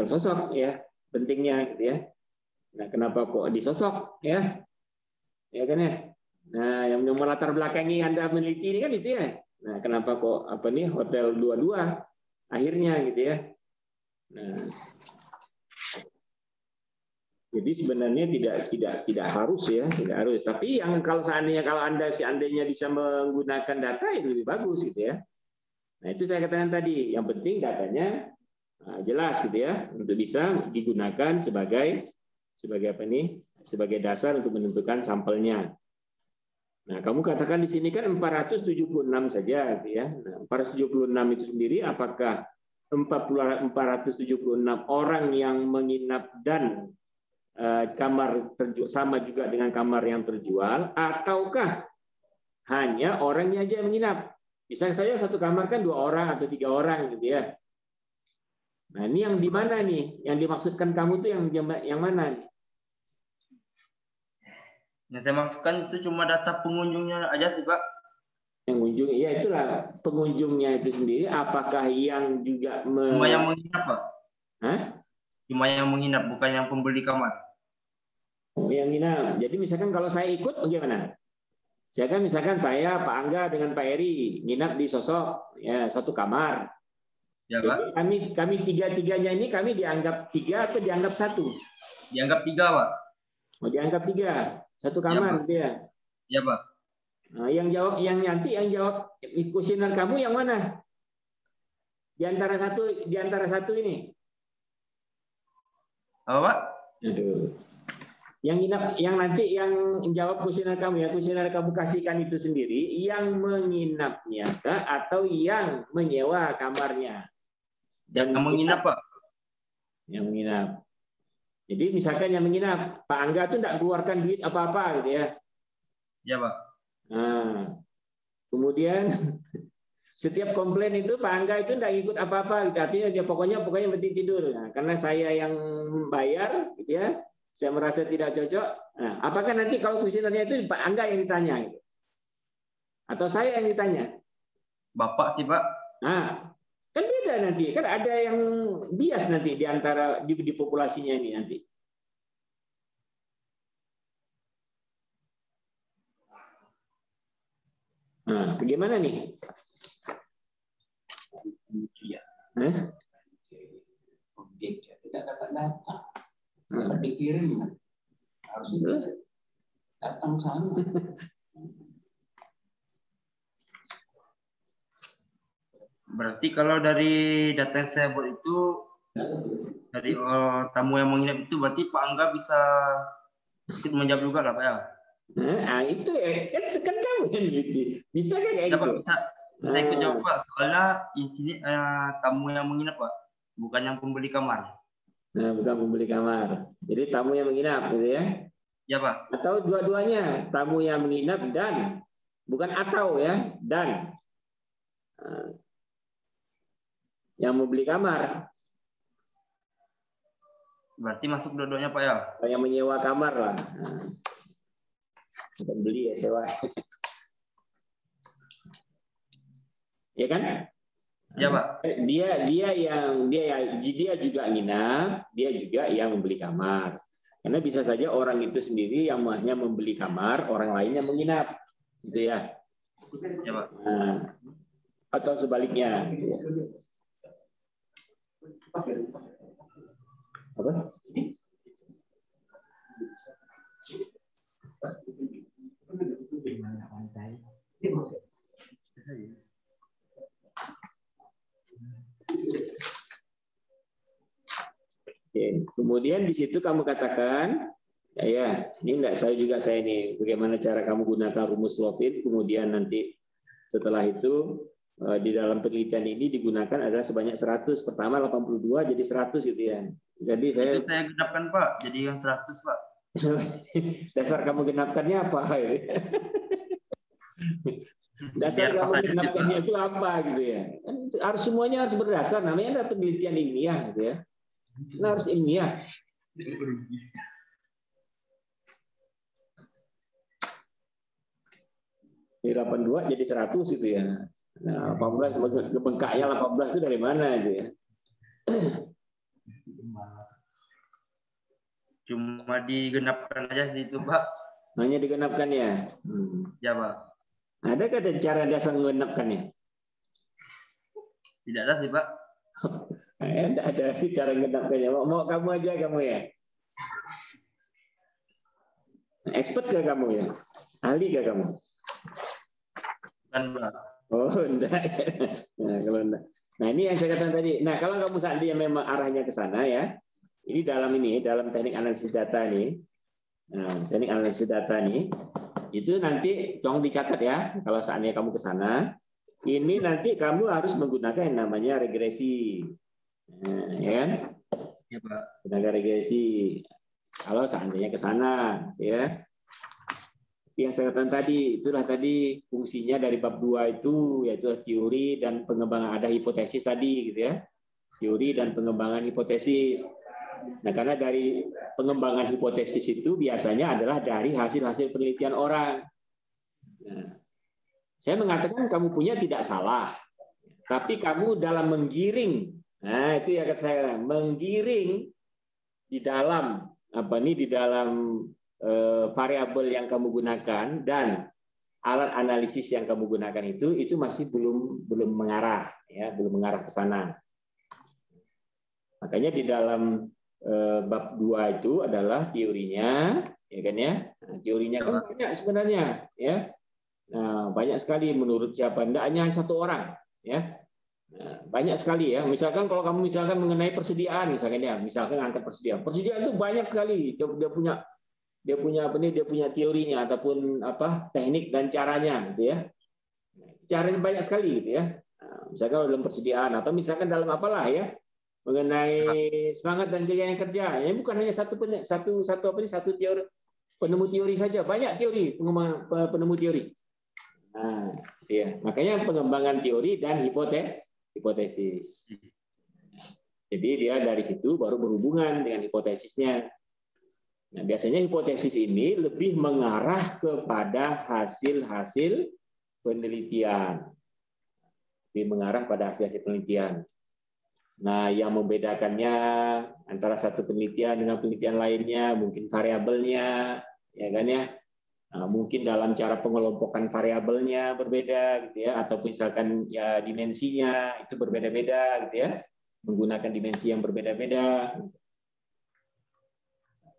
sosok ya pentingnya gitu ya. Nah, kenapa kok disosok ya? Ya kan ya. Nah, yang melatar belakangi Anda meneliti ini kan itu ya. Nah, kenapa kok apa nih hotel 22 akhirnya gitu ya. Nah, jadi sebenarnya tidak harus ya, tidak harus. Tapi yang kalau Anda seandainya bisa menggunakan data itu lebih bagus gitu ya. Nah, itu saya katakan tadi, yang penting datanya jelas gitu ya untuk bisa digunakan sebagai apa nih? Sebagai dasar untuk menentukan sampelnya. Nah, kamu katakan di sini kan 476 saja gitu ya. Nah, 476 itu sendiri apakah 476 orang yang menginap dan kamar sama juga dengan kamar yang terjual, ataukah hanya orangnya aja yang menginap? Bisa saya satu kamar kan 2 orang atau 3 orang gitu ya. Nah, ini yang di mana nih? Yang dimaksudkan kamu tuh yang mana nih? Yang saya maksudkan itu cuma data pengunjungnya aja sih, Pak. Pengunjung, ya itulah pengunjungnya itu sendiri. Apakah yang juga cuma yang menginap, Pak? Hah? Cuma yang menginap, bukan yang pembeli kamar. Oh, yang nginap. Jadi misalkan kalau saya ikut, bagaimana? Misalkan saya, Pak Angga dengan Pak Eri nginap di sosok ya 1 kamar. Ya, Pak. Jadi kami tiga-tiganya ini kami dianggap 3 atau dianggap 1? Dianggap 3, Pak. Oh, dianggap 3. 1 kamar ya, dia. Ya, Pak. Nah, yang jawab kuesioner kamu yang mana? Di antara satu ini. Apa, Pak? Aduh. Yang nanti yang jawab kuesioner kamu ya, kuesioner kamu kasihkan itu sendiri, yang menginapnya kah atau yang menyewa kamarnya? Yang menginap, Pak. Yang menginap. Jadi misalkan yang menginap, Pak Angga tuh tidak keluarkan duit apa-apa gitu ya. Ya, Pak. Nah, kemudian setiap komplain itu Pak Angga itu tidak ikut apa-apa, gitu. Artinya dia pokoknya penting tidur. Nah, karena saya yang bayar, gitu ya, saya merasa tidak cocok. Nah, apakah nanti kalau kuesionernya itu Pak Angga yang ditanya, gitu? Atau saya yang ditanya? Bapak sih Pak. Nah, kan beda nanti, kan ada yang bias nanti di antara di populasinya ini nanti. Nah, bagaimana nih? Objek tidak dapat data, dapat dikirim, harus datang sana. Berarti kalau dari data yang saya buat itu dari tamu yang menginap itu berarti Pak Angga bisa ikut menjawab juga lah Pak ya? Nah, itu kan kamu kan gitu. Bisa kan kayak gitu? Bisa. Saya ikut jawab Pak, soalnya di sini tamu yang menginap Pak, bukan yang pembeli kamar. Nah, bukan pembeli kamar. Jadi tamu yang menginap gitu ya? Ya Pak. Atau dua-duanya, tamu yang menginap dan bukan atau ya, dan yang membeli kamar. Berarti masuk dua-duanya Pak ya? Yang menyewa kamar lah. Bukan beli ya, sewa. Ya kan? Ya Pak. Dia juga nginap, dia juga yang membeli kamar. Karena bisa saja orang itu sendiri yang hanya membeli kamar, orang lainnya menginap, gitu ya. Ya Pak. Nah, atau sebaliknya. Apa? Oke. Kemudian di situ kamu katakan, ya, ini enggak saya ini bagaimana cara kamu gunakan rumus Lovin, kemudian nanti setelah itu di dalam penelitian ini digunakan adalah sebanyak 100. Pertama 82 jadi 100 gitu ya. Jadi saya genapkan Pak, jadi yang 100 Pak. Dasar kamu genapkannya apa? Dasar kamu genapkannya itu apa gitu ya? Harus semuanya harus berdasar, namanya ada penelitian ilmiah gitu ya. Nah, harus ilmiah. Di 82 jadi 100 itu ya. Nah, 18 bengkaknya 18 itu dari mana itu ya? Cuma digenapkan aja situ Pak. Hanya digenapkan ya? Ya Pak. Adakah ada cara dasar menggenapkannya? Tidak ada sih Pak. Tidak ada cara menggenapkannya. Mau kamu aja kamu ya? Expert gak kamu ya? Ahli gak kamu? Kan Pak. Oh, enggak. Nah, kalau enggak. Nah, ini yang saya katakan tadi. Nah, kalau kamu seandainya memang arahnya ke sana ya, ini dalam teknik analisis data nih. Nah, teknik analisis data nih, itu nanti tolong dicatat ya. Kalau seandainya kamu ke sana, ini nanti kamu harus menggunakan yang namanya regresi. Nah, ya kan? Ya Pak. Gunakan regresi. Kalau seandainya ke sana, ya. Yang saya katakan tadi, itulah tadi fungsinya dari bab 2 itu, yaitu teori dan pengembangan, ada hipotesis tadi gitu ya. Teori dan pengembangan hipotesis. Nah, karena dari pengembangan hipotesis itu biasanya adalah dari hasil-hasil penelitian orang. Nah, saya mengatakan kamu punya tidak salah, tapi kamu dalam menggiring, nah itu ya kata saya, menggiring di dalam di dalam variabel yang kamu gunakan dan alat analisis yang kamu gunakan itu masih belum mengarah ya, belum mengarah ke sana. Makanya di dalam bab 2 itu adalah teorinya, ya kan ya. Nah, teorinya kan banyak sebenarnya ya. Nah, banyak sekali menurut siapa, tidak hanya satu orang ya. Nah, banyak sekali ya. Misalkan kalau kamu misalkan mengenai persediaan misalkan ya, misalkan angkat persediaan. Persediaan itu banyak sekali. Dia punya teorinya ataupun teknik dan caranya gitu ya. Caranya banyak sekali gitu ya. Nah, misalkan dalam persediaan atau misalkan dalam apalah ya, mengenai semangat dan gaya kerja. Ya bukan hanya satu teori penemu teori saja, banyak teori penemu teori. Nah, ya. Makanya pengembangan teori dan hipotesis. Jadi dia dari situ baru berhubungan dengan hipotesisnya. Nah, biasanya hipotesis ini lebih mengarah kepada hasil-hasil penelitian. Lebih mengarah pada hasil-hasil penelitian. Nah, yang membedakannya antara satu penelitian dengan penelitian lainnya, mungkin variabelnya, ya kan ya. Nah, mungkin dalam cara pengelompokan variabelnya berbeda, gitu ya, atau misalkan ya dimensinya itu berbeda-beda, gitu ya, menggunakan dimensi yang berbeda-beda,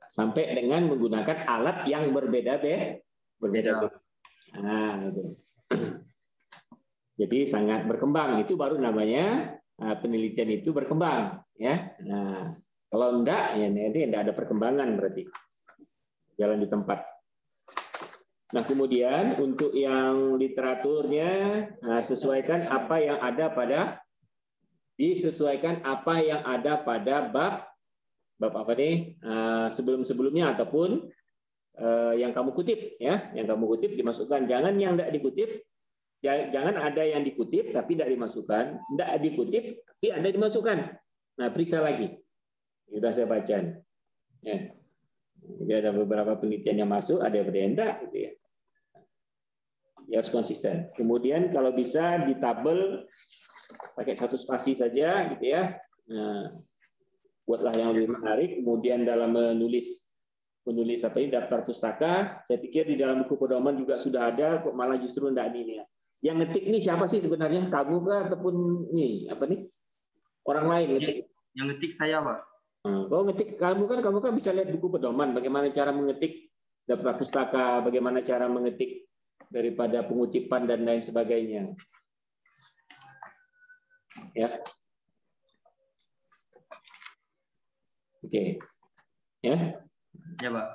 sampai dengan menggunakan alat yang berbeda-beda. Nah, itu. Jadi sangat berkembang. Itu baru namanya penelitian itu berkembang, ya. Nah, kalau enggak, ya ini enggak ada perkembangan berarti jalan di tempat. Nah, kemudian untuk yang literaturnya, sesuaikan apa yang ada pada bab apa nih sebelum-sebelumnya ataupun yang kamu kutip, ya, yang kamu kutip dimasukkan. Jangan yang enggak dikutip. Jangan ada yang dikutip tapi tidak dimasukkan, tidak dikutip tapi ada dimasukkan. Nah, periksa lagi. Sudah saya baca. Ya. Jadi ada beberapa penelitian yang masuk, ada yang tidak, gitu ya. Ya harus konsisten. Kemudian kalau bisa di tabel pakai satu spasi saja, gitu ya. Nah, buatlah yang lebih menarik. Kemudian dalam menulis apa ini daftar pustaka, saya pikir di dalam buku pedoman juga sudah ada, kok malah justru tidak ini ya. Yang ngetik ini siapa sih sebenarnya? Kamu kah ataupun nih apa nih? Orang lain ngetik? Yang ngetik saya, Pak. Kalau ngetik kamu kan bisa lihat buku pedoman bagaimana cara mengetik daftar pustaka, bagaimana cara mengetik daripada pengutipan dan lain sebagainya. Ya. Oke. Ya. Ya, Pak.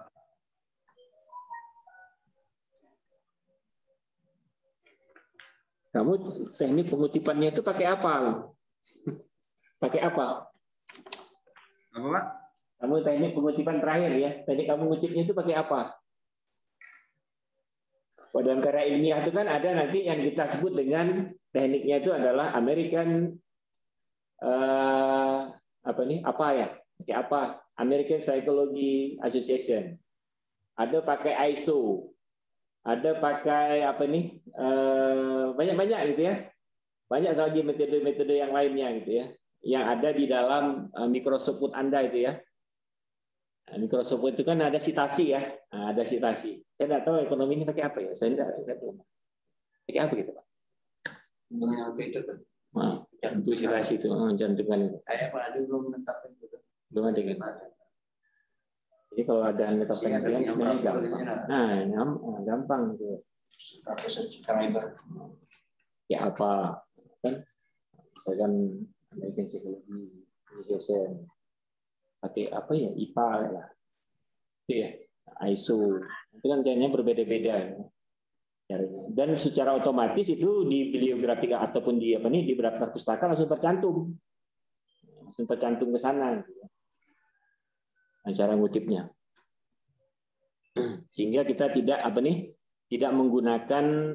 Kamu teknik pengutipannya itu pakai apa? Pakai apa? Apa, Pak? Kamu teknik pengutipan terakhir ya. Tadi kamu ngutipnya itu pakai apa? Dalam karya ilmiah itu kan ada nanti yang kita sebut dengan tekniknya itu adalah American Pakai apa? American Psychology Association. Ada pakai ISO. Ada pakai banyak-banyak gitu ya. Banyak lagi metode-metode yang lainnya gitu ya. Yang ada di dalam Microsoft Word Anda itu ya. Microsoft Word itu kan ada citasi ya. Nah, ada citasi. Saya tidak tahu ekonomi ini pakai apa ya. Saya tidak tahu. Pakai apa gitu Pak? Untuk itu tuh. Untuk citasi itu, cantumkan itu. Kayak Pak Adi belum menetapkan itu. Belum ada kan? Jadi kalau ada menetapkan itu sebenarnya gampang. Nah, gampang gitu. Berapa subscriber? Ya apa? Kan misalkan American Psychology Association pakai apa ya, IPA lah itu ya, ISO itu kan caranya berbeda-beda dan secara otomatis itu di bibliografi ataupun di daftar pustaka langsung tercantum ke sana gitu. Cara ngutipnya sehingga kita tidak menggunakan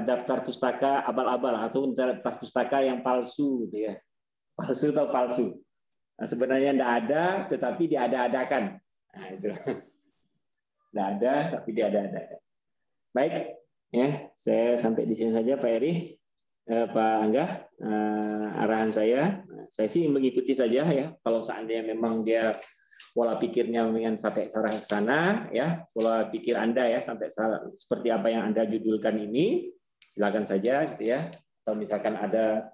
daftar pustaka abal-abal atau daftar pustaka yang palsu gitu ya. Palsu. Nah, sebenarnya tidak ada tetapi diada-adakan. Nah, itu. Tidak ada tapi diada-adakan. Baik, ya, saya sampai di sini saja Pak Eri. Pak Angga, arahan saya sih mengikuti saja ya. Kalau seandainya memang dia pola pikirnya ingin sampai sarah ke sana ya, pola pikir Anda ya sampai seperti apa yang Anda judulkan ini, silakan saja gitu ya. Atau misalkan ada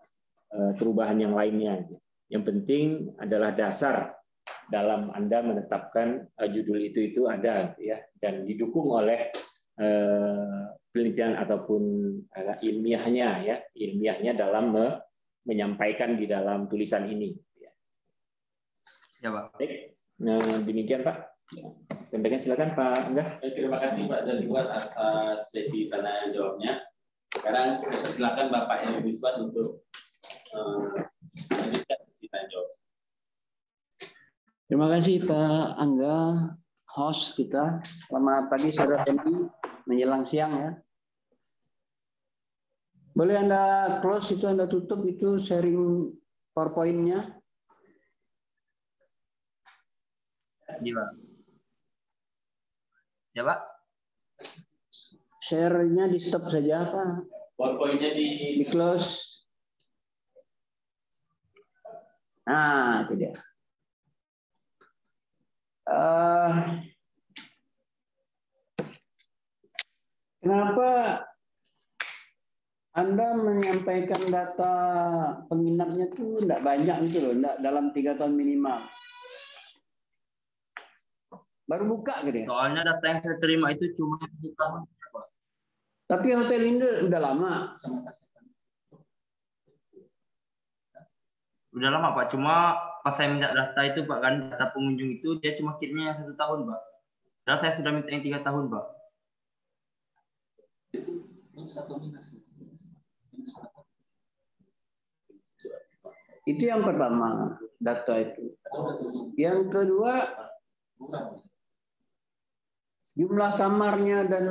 perubahan yang lainnya. Yang penting adalah dasar dalam Anda menetapkan judul itu ada gitu ya, dan didukung oleh penelitian ataupun ilmiahnya dalam menyampaikan di dalam tulisan ini. Ya, Pak. Baik. Nah, demikian Pak. Sampaikan silakan Pak Angga. Terima kasih Pak Jalibuan atas sesi tanya jawabnya. Sekarang saya persilakan Bapak Eri Misbah untuk melanjutkan sesi tanya jawab. Terima kasih Pak Angga, host kita. Selamat pagi saudara Tendi, menjelang siang ya. Boleh Anda close itu, Anda tutup itu sharing PowerPoint-nya. Iya, Pak. Ya, Pak. Share-nya di stop saja, Pak. PowerPoint-nya Di close. Nah, itu dia. Kenapa Anda menyampaikan data penginapnya itu tidak banyak itu loh, tidak dalam 3 tahun minimal. Baru buka gitu ya. Soalnya data yang saya terima itu cuma 1 tahun, Pak. Tapi hotel ini udah lama. Udah lama, Pak. Cuma pas saya minta data itu, Pak, kan data pengunjung itu dia cuma kirimnya yang 1 tahun, Pak. Dan saya sudah minta yang 3 tahun, Pak. Itu yang pertama, data itu. Yang kedua, jumlah kamarnya dan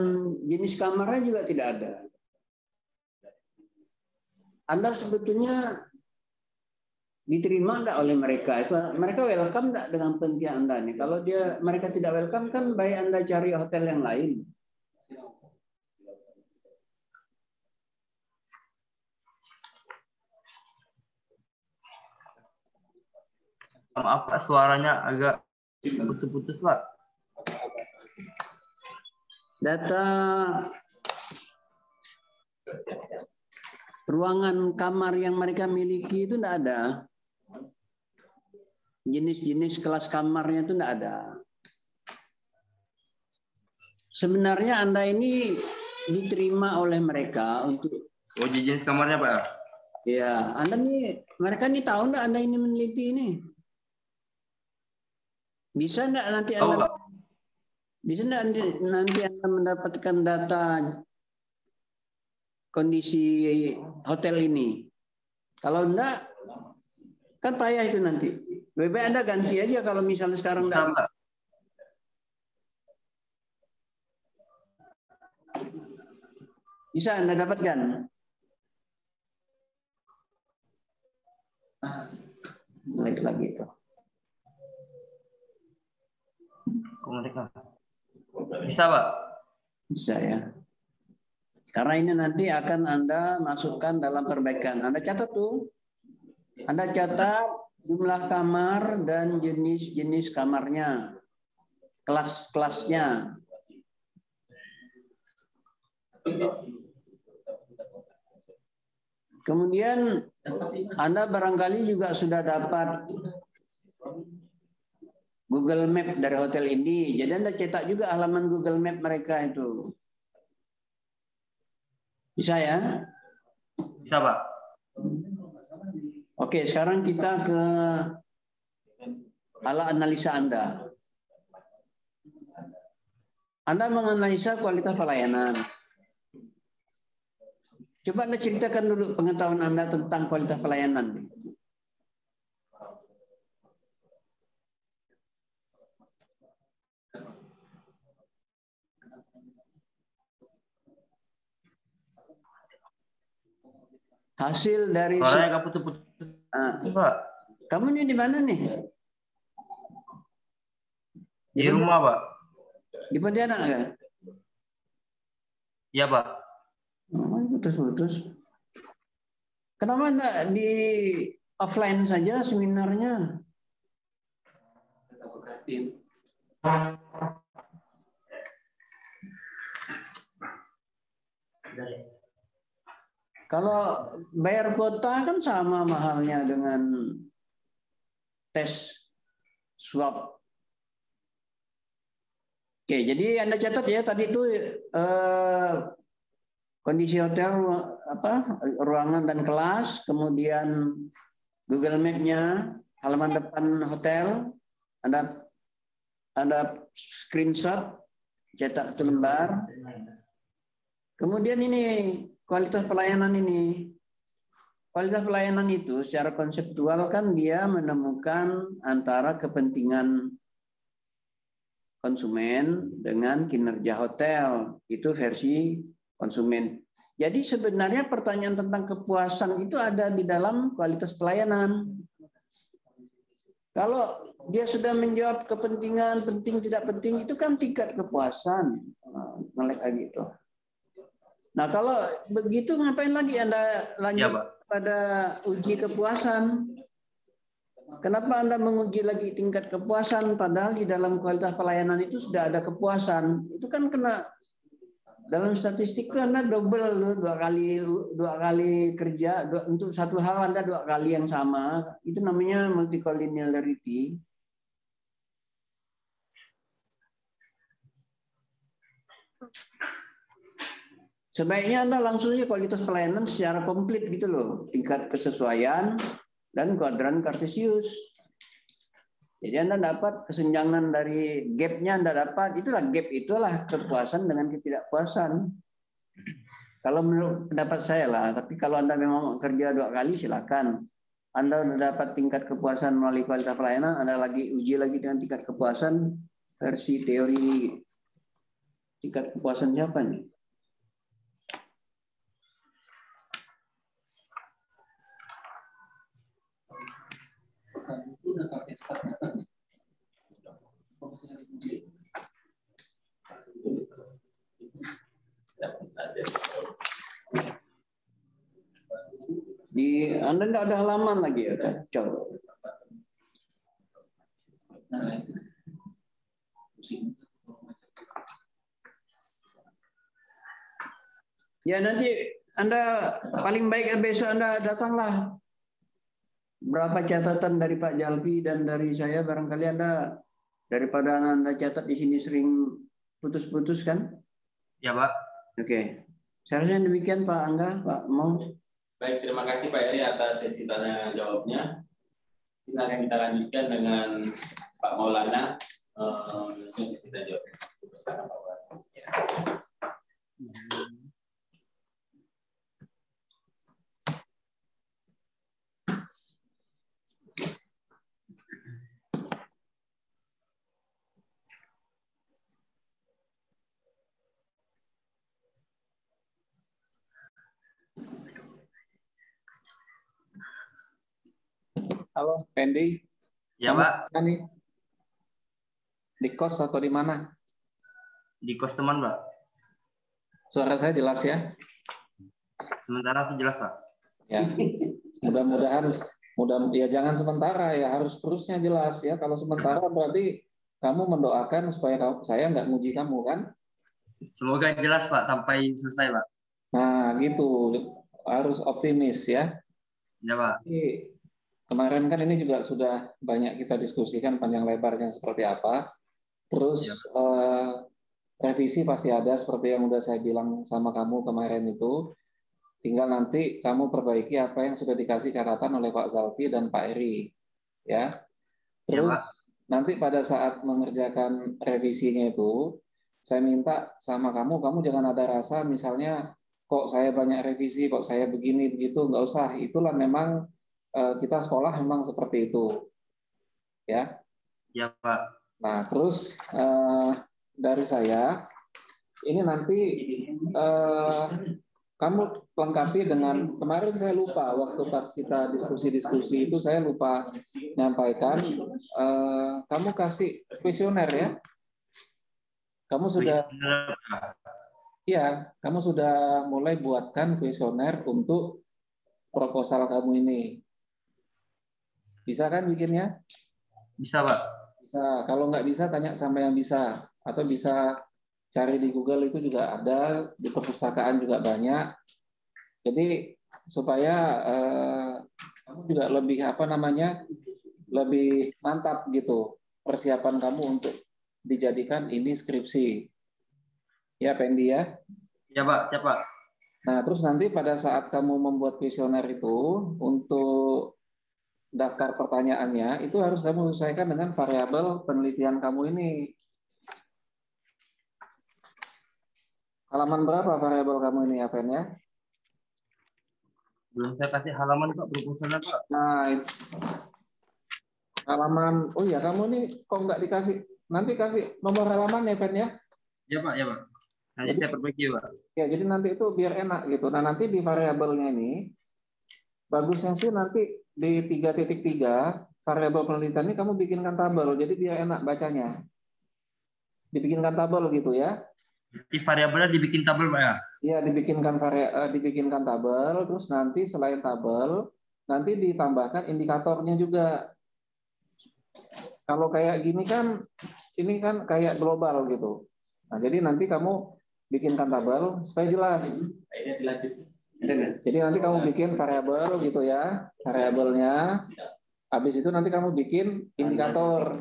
jenis kamarnya juga tidak ada. Anda sebetulnya diterima enggak oleh mereka? Itu mereka welcome enggak dengan penelitian Anda nih? Kalau mereka tidak welcome kan baik Anda cari hotel yang lain. Maaf, Pak, suaranya agak putus-putus, Pak. Data ruangan kamar yang mereka miliki itu tidak ada. Jenis-jenis kelas kamarnya itu tidak ada. Sebenarnya Anda ini diterima oleh mereka untuk jenis kamarnya, Pak. Ya, mereka ini tahu enggak Anda ini meneliti ini? Bisa enggak nanti Anda bisa enggak nanti Anda mendapatkan data kondisi hotel ini? Kalau enggak, kan payah itu nanti. Lebih baik Anda ganti aja kalau misalnya sekarang enggak. Bisa Anda dapatkan? Naik lagi itu. Bisa, Pak? Bisa ya. Karena ini nanti akan Anda masukkan dalam perbaikan. Anda catat tuh. Anda catat jumlah kamar dan jenis-jenis kamarnya. Kelas-kelasnya. Kemudian Anda barangkali juga sudah dapat Google Map dari hotel ini. Jadi Anda cetak juga halaman Google Map mereka itu. Bisa ya? Bisa, Pak. Oke, sekarang kita ke ala analisa Anda. Anda menganalisa kualitas pelayanan. Coba Anda ceritakan dulu pengetahuan Anda tentang kualitas pelayanan. Hasil dari suaranya agak putus-putus. Pak. Kamu ini di mana nih? Di rumah, Pak. Di Pontianak kan? Iya, Pak. Putus-putus. Kenapa enggak di offline saja seminarnya? Kalau bayar kuota kan sama mahalnya dengan tes swab. Oke, jadi Anda catat ya tadi itu kondisi hotel, ruangan dan kelas, kemudian Google Map-nya, halaman depan hotel, Anda screenshot, cetak 1 lembar. Kemudian ini kualitas pelayanan ini. Kualitas pelayanan itu secara konseptual kan dia menemukan antara kepentingan konsumen dengan kinerja hotel. Itu versi konsumen. Jadi sebenarnya pertanyaan tentang kepuasan itu ada di dalam kualitas pelayanan. Kalau dia sudah menjawab kepentingan, penting, tidak penting, itu kan tingkat kepuasan. Melek gitu. Nah, kalau begitu ngapain lagi Anda lanjut pada uji kepuasan? Kenapa Anda menguji lagi tingkat kepuasan padahal di dalam kualitas pelayanan itu sudah ada kepuasan? Itu kan kena dalam statistik itu Anda double dua kali kerja untuk satu hal Anda 2 kali yang sama. Itu namanya multicollinearity. Sebaiknya Anda langsung saja kualitas pelayanan secara komplit gitu loh, tingkat kesesuaian dan kuadran Kartesius. Jadi Anda dapat kesenjangan dari gap-nya Anda dapat, itulah kepuasan dengan ketidakpuasan. Kalau menurut pendapat saya lah, tapi kalau Anda memang kerja 2 kali silakan. Anda sudah dapat tingkat kepuasan melalui kualitas pelayanan, Anda lagi uji lagi dengan tingkat kepuasan versi teori tingkat kepuasan siapa nih? Itu udah pakai start method. Di Anda tidak ada halaman lagi ya, kacau. Ya nanti Anda paling baik besok Anda datanglah. Berapa catatan dari Pak Jalpi dan dari saya barangkali Anda daripada Anda catat di sini sering putus-putus kan? Ya Pak. Oke. Seharusnya demikian Pak Angga, Pak Mo. Baik, terima kasih Pak Eri atas sesi tanya jawabnya. Kita akan kita lanjutkan dengan Pak Maulana untuk sesi tanya jawab. Halo, Pendi. Ya, Pak. Nih? Di kos atau di mana? Di kos teman, Pak. Suara saya jelas ya? Sementara itu jelas, Pak. Ya. Mudah-mudahan ya jangan sementara ya, harus terusnya jelas ya. Kalau sementara berarti kamu mendoakan supaya saya nggak nguji kamu kan? Semoga jelas, Pak, sampai selesai, Pak. Nah, gitu. Harus optimis ya. Ya, Pak. Jadi, kemarin kan ini juga sudah banyak kita diskusikan panjang lebarnya seperti apa. Terus revisi pasti ada seperti yang udah saya bilang sama kamu kemarin itu. Tinggal nanti kamu perbaiki apa yang sudah dikasih catatan oleh Pak Zalfi dan Pak Eri. Ya. Terus nanti pada saat mengerjakan revisinya itu, saya minta sama kamu jangan ada rasa misalnya kok saya banyak revisi, kok saya begini begitu, nggak usah. Itulah memang kita sekolah memang seperti itu, ya. Ya Pak. Nah terus dari saya ini nanti kamu lengkapi dengan kemarin saya lupa waktu pas kita diskusi itu saya lupa nyampaikan kamu kasih kuesioner ya. Kamu sudah kamu sudah mulai buatkan kuesioner untuk proposal kamu ini. Bisa kan bikinnya? Bisa, Pak. Bisa. Kalau nggak bisa, tanya sama yang bisa. Atau bisa cari di Google itu juga ada, di perpustakaan juga banyak. Jadi supaya kamu juga lebih lebih mantap gitu persiapan kamu untuk dijadikan ini skripsi. Ya, Pendi ya? Ya, Pak. Ya, Pak. Nah, terus nanti pada saat kamu membuat kuesioner itu untuk daftar pertanyaannya itu harus kamu sesuaikan dengan variabel penelitian kamu ini. Halaman berapa variabel kamu ini, Aven ya? Belum saya kasih halaman Pak, proposalnya Pak. Nah, halaman, oh ya kamu ini kok nggak dikasih? Nanti kasih nomor halaman ya, Aven ya? Ya Pak, ya Pak. Nanti saya perbaiki, Pak. Ya, jadi nanti itu biar enak gitu. Nah, nanti di variabelnya ini bagusnya sih nanti di 3.3 variabel penelitian ini kamu bikinkan tabel. Jadi biar enak bacanya. Dibikinkan tabel gitu ya. Di variabelnya dibikin tabel, Pak ya? Iya, dibikinkan tabel, terus nanti selain tabel, nanti ditambahkan indikatornya juga. Kalau kayak gini kan, ini kan kayak global gitu. Nah, jadi nanti kamu bikinkan tabel supaya jelas. Jadi nanti kamu bikin variabel gitu ya, variabelnya. Habis itu nanti kamu bikin indikator.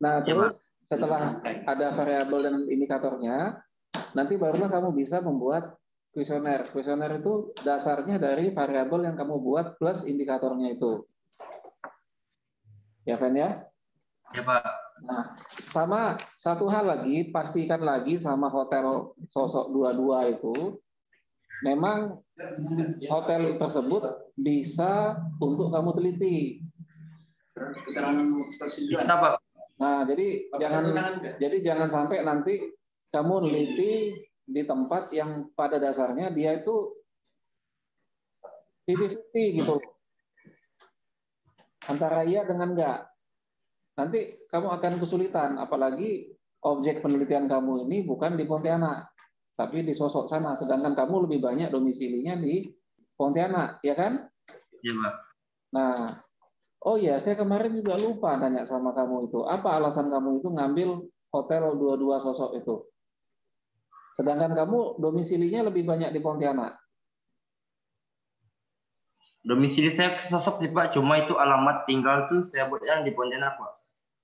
Nah, terus setelah ada variabel dan indikatornya, nanti barulah kamu bisa membuat kuesioner. Kuesioner itu dasarnya dari variabel yang kamu buat plus indikatornya itu. Ya, Fen ya? Ya, Pak. Nah, sama satu hal lagi, pastikan lagi sama hotel sosok 22 itu, memang hotel tersebut bisa untuk kamu teliti. Bisa, Pak. Nah, jadi jangan sampai nanti kamu neliti di tempat yang pada dasarnya dia itu 50-50 gitu. Antara iya dengan enggak. Nanti kamu akan kesulitan, apalagi objek penelitian kamu ini bukan di Pontianak, tapi di sosok sana, sedangkan kamu lebih banyak domisilinya di Pontianak, ya kan? Iya, Pak. Nah, oh ya, saya kemarin juga lupa nanya sama kamu itu, apa alasan kamu itu ngambil hotel 22 sosok itu? Sedangkan kamu domisilinya lebih banyak di Pontianak. Domisili saya sosok sih, Pak, cuma itu alamat tinggal tuh saya buat yang di Pontianak, Pak.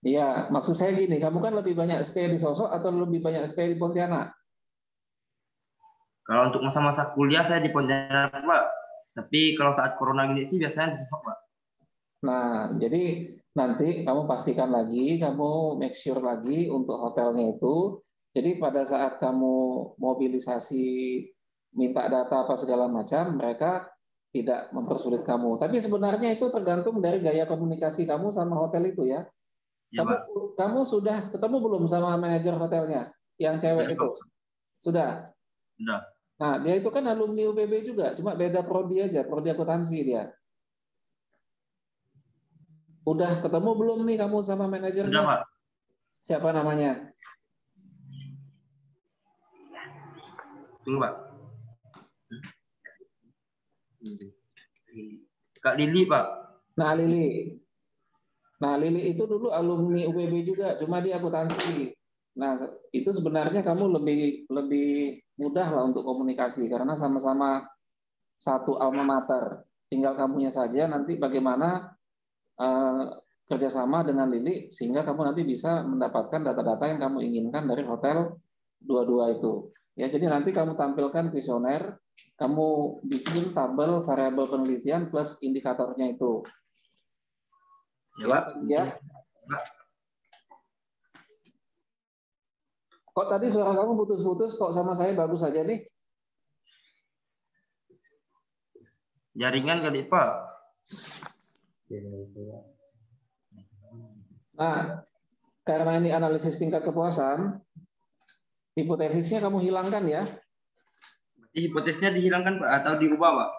Iya, maksud saya gini, kamu kan lebih banyak stay di Sosok atau lebih banyak stay di Pontianak? Kalau untuk masa-masa kuliah saya di Pontianak, Pak. Tapi kalau saat corona gini sih biasanya di Sosok, Pak. Nah, jadi nanti kamu pastikan lagi, kamu make sure lagi untuk hotelnya itu. Jadi pada saat kamu mobilisasi, minta data apa segala macam, mereka tidak mempersulit kamu. Tapi sebenarnya itu tergantung dari gaya komunikasi kamu sama hotel itu ya. Ya, Pak. Kamu sudah ketemu belum sama manajer hotelnya yang cewek itu? Sudah. Sudah. Nah, dia itu kan alumni UPB juga, cuma beda prodi aja, prodi akuntansi dia. Udah ketemu belum nih kamu sama manajernya? Sudah, Pak. Siapa namanya? Tunggu, Pak. Kak Lili, Pak. Nah, Lili. Nah, Lili itu dulu alumni UPB juga, cuma dia akuntansi. Nah, itu sebenarnya kamu lebih mudah lah untuk komunikasi karena sama-sama satu alma mater. Tinggal kamunya saja nanti bagaimana kerjasama dengan Lili sehingga kamu nanti bisa mendapatkan data-data yang kamu inginkan dari hotel 22 itu. Ya, jadi nanti kamu tampilkan kuesioner, kamu bikin tabel variabel penelitian plus indikatornya itu. Ya, Pak. Ya. Kok tadi suara kamu putus-putus, kok sama saya bagus aja nih? Jaringan kali, Pak. Nah, karena ini analisis tingkat kepuasan, hipotesisnya kamu hilangkan ya. Hipotesisnya dihilangkan, Pak, atau diubah, Pak?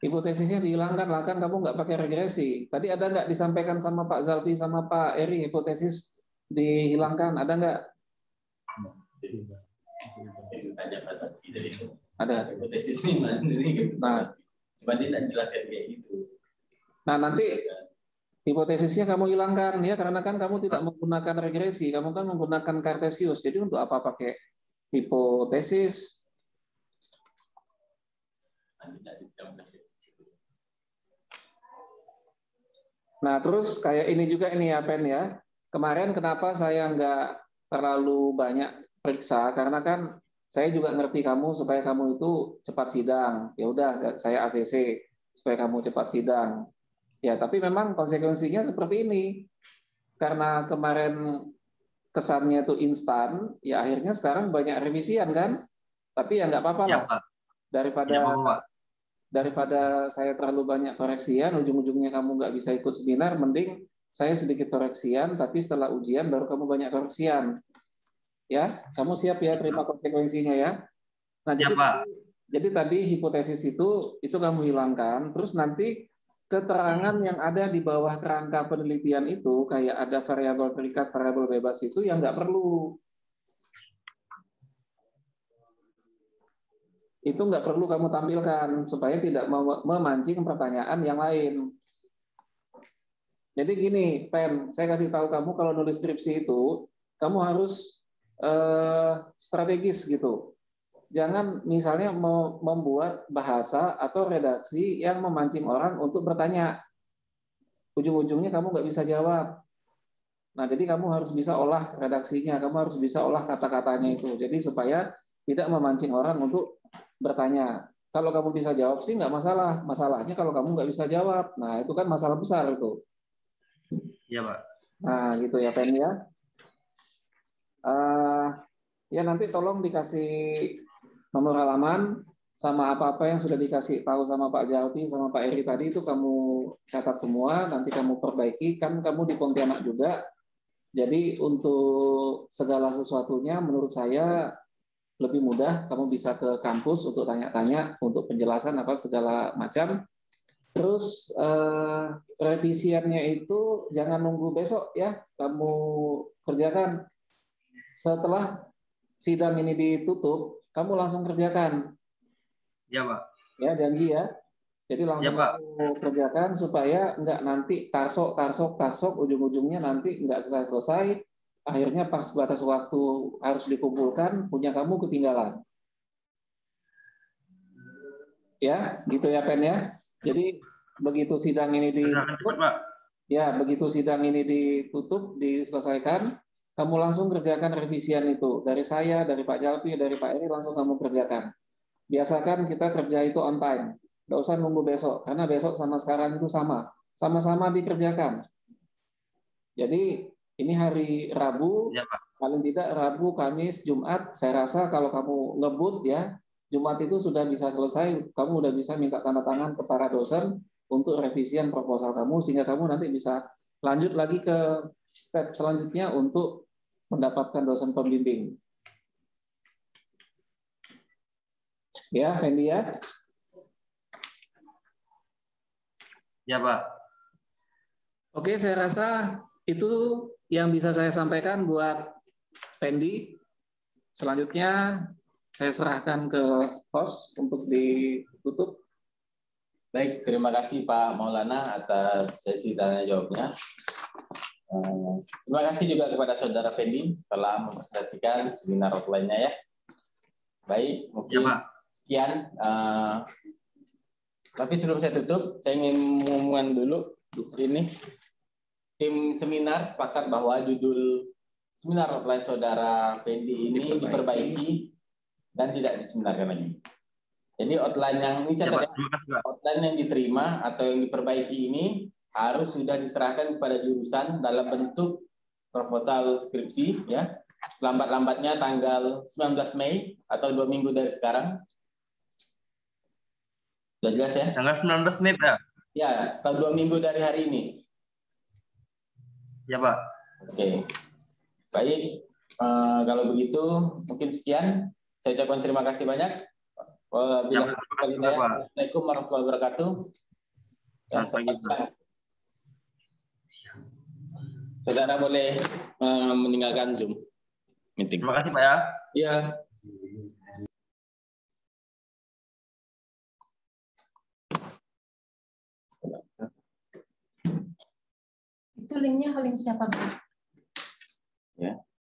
Hipotesisnya dihilangkan, lah kan kamu nggak pakai regresi. Tadi ada nggak disampaikan sama Pak Zalfi sama Pak Eri, hipotesis dihilangkan, ada nggak? Ada. Hipotesis ini mana? Nah, cuma dia tidak jelaskan kayak gitu. Nah, nanti hipotesisnya kamu hilangkan ya, karena kan kamu tidak menggunakan regresi, kamu kan menggunakan Cartesius. Jadi untuk apa pakai hipotesis? Nah, terus kayak ini juga ini ya, Pen ya. Kemarin kenapa saya nggak terlalu banyak periksa? Karena kan saya juga ngerti kamu supaya kamu itu cepat sidang. Ya udah, saya ACC supaya kamu cepat sidang. Ya, tapi memang konsekuensinya seperti ini. Karena kemarin kesannya itu instan, ya akhirnya sekarang banyak revisian kan? Tapi ya nggak apa-apa lah. Daripada saya terlalu banyak koreksian, ujung-ujungnya kamu nggak bisa ikut seminar, mending saya sedikit koreksian, tapi setelah ujian baru kamu banyak koreksian. Ya, kamu siap ya terima konsekuensinya ya. Nah, Ya, Pak. jadi tadi hipotesis itu kamu hilangkan, terus nanti keterangan yang ada di bawah kerangka penelitian itu kayak ada variabel terikat, variabel bebas itu yang nggak perlu. Itu nggak perlu kamu tampilkan supaya tidak memancing pertanyaan yang lain. Jadi gini, Pen, saya kasih tahu kamu kalau nulis skripsi itu kamu harus strategis gitu. Jangan misalnya membuat bahasa atau redaksi yang memancing orang untuk bertanya. Ujung-ujungnya kamu nggak bisa jawab. Nah, jadi kamu harus bisa olah redaksinya, kamu harus bisa olah kata-katanya itu. Jadi supaya tidak memancing orang untuk bertanya. Kalau kamu bisa jawab sih nggak masalah. Masalahnya kalau kamu nggak bisa jawab. Nah, itu kan masalah besar itu. Iya, Pak. Nah, gitu ya, Pen ya. Ya nanti tolong dikasih nomor halaman sama apa-apa yang sudah dikasih tahu sama Pak Jalpi sama Pak Eri tadi itu kamu catat semua, nanti kamu perbaiki. Kan kamu di Pontianak juga. Jadi untuk segala sesuatunya menurut saya lebih mudah, kamu bisa ke kampus untuk tanya-tanya untuk penjelasan apa segala macam. Terus revisiannya itu jangan nunggu besok ya, kamu kerjakan setelah sidang ini ditutup, kamu langsung kerjakan. Ya, Pak. Ya, janji ya. Jadi langsung Ya, Pak. kamu kerjakan supaya nggak nanti tarsok, ujung-ujungnya nanti nggak selesai-selesai. Akhirnya pas batas waktu harus dikumpulkan, punya kamu ketinggalan. Ya, gitu ya, Pen ya. Jadi begitu sidang ini ditutup, ya begitu sidang ini ditutup, diselesaikan, kamu langsung kerjakan revisian itu. Dari saya, dari Pak Jalpi, dari Pak Eri, langsung kamu kerjakan. Biasakan kita kerja itu on time. Nggak usah nunggu besok, karena besok sama sekarang itu sama. Sama-sama dikerjakan. Jadi ini hari Rabu, Ya, Pak. paling tidak Rabu, Kamis, Jumat, saya rasa kalau kamu ngebut ya, Jumat itu sudah bisa selesai, kamu udah bisa minta tanda tangan ke para dosen untuk revisian proposal kamu, sehingga kamu nanti bisa lanjut lagi ke step selanjutnya untuk mendapatkan dosen pembimbing. Ya, Fendi ya. Ya, Pak. Oke, saya rasa itu yang bisa saya sampaikan buat Fendi. Selanjutnya saya serahkan ke host untuk ditutup. Baik, terima kasih Pak Maulana atas sesi tanya jawabnya. Terima kasih juga kepada Saudara Fendi telah mempresentasikan seminar offline-nya ya. Baik, mungkin Ya, Pak. Sekian. Tapi sebelum saya tutup, saya ingin mengumumkan dulu ini. Tim seminar sepakat bahwa judul seminar offline Saudara Fendi ini diperbaiki dan tidak diseminarkan lagi. Jadi outline yang ini outline yang diterima atau yang diperbaiki ini harus sudah diserahkan kepada jurusan dalam bentuk proposal skripsi ya. Selambat-lambatnya tanggal 19 Mei atau 2 minggu dari sekarang. Sudah jelas ya? Tanggal 19 Mei, Pak. Ya, atau 2 minggu dari hari ini. Ya, Pak. Oke. Baik, kalau begitu mungkin sekian. Saya ucapkan terima kasih banyak. Assalamualaikum warahmatullahi wabarakatuh. Selamat pagi, Pak. Saudara boleh meninggalkan Zoom meeting. Terima kasih, Pak ya. Iya. Itu linknya link siapa?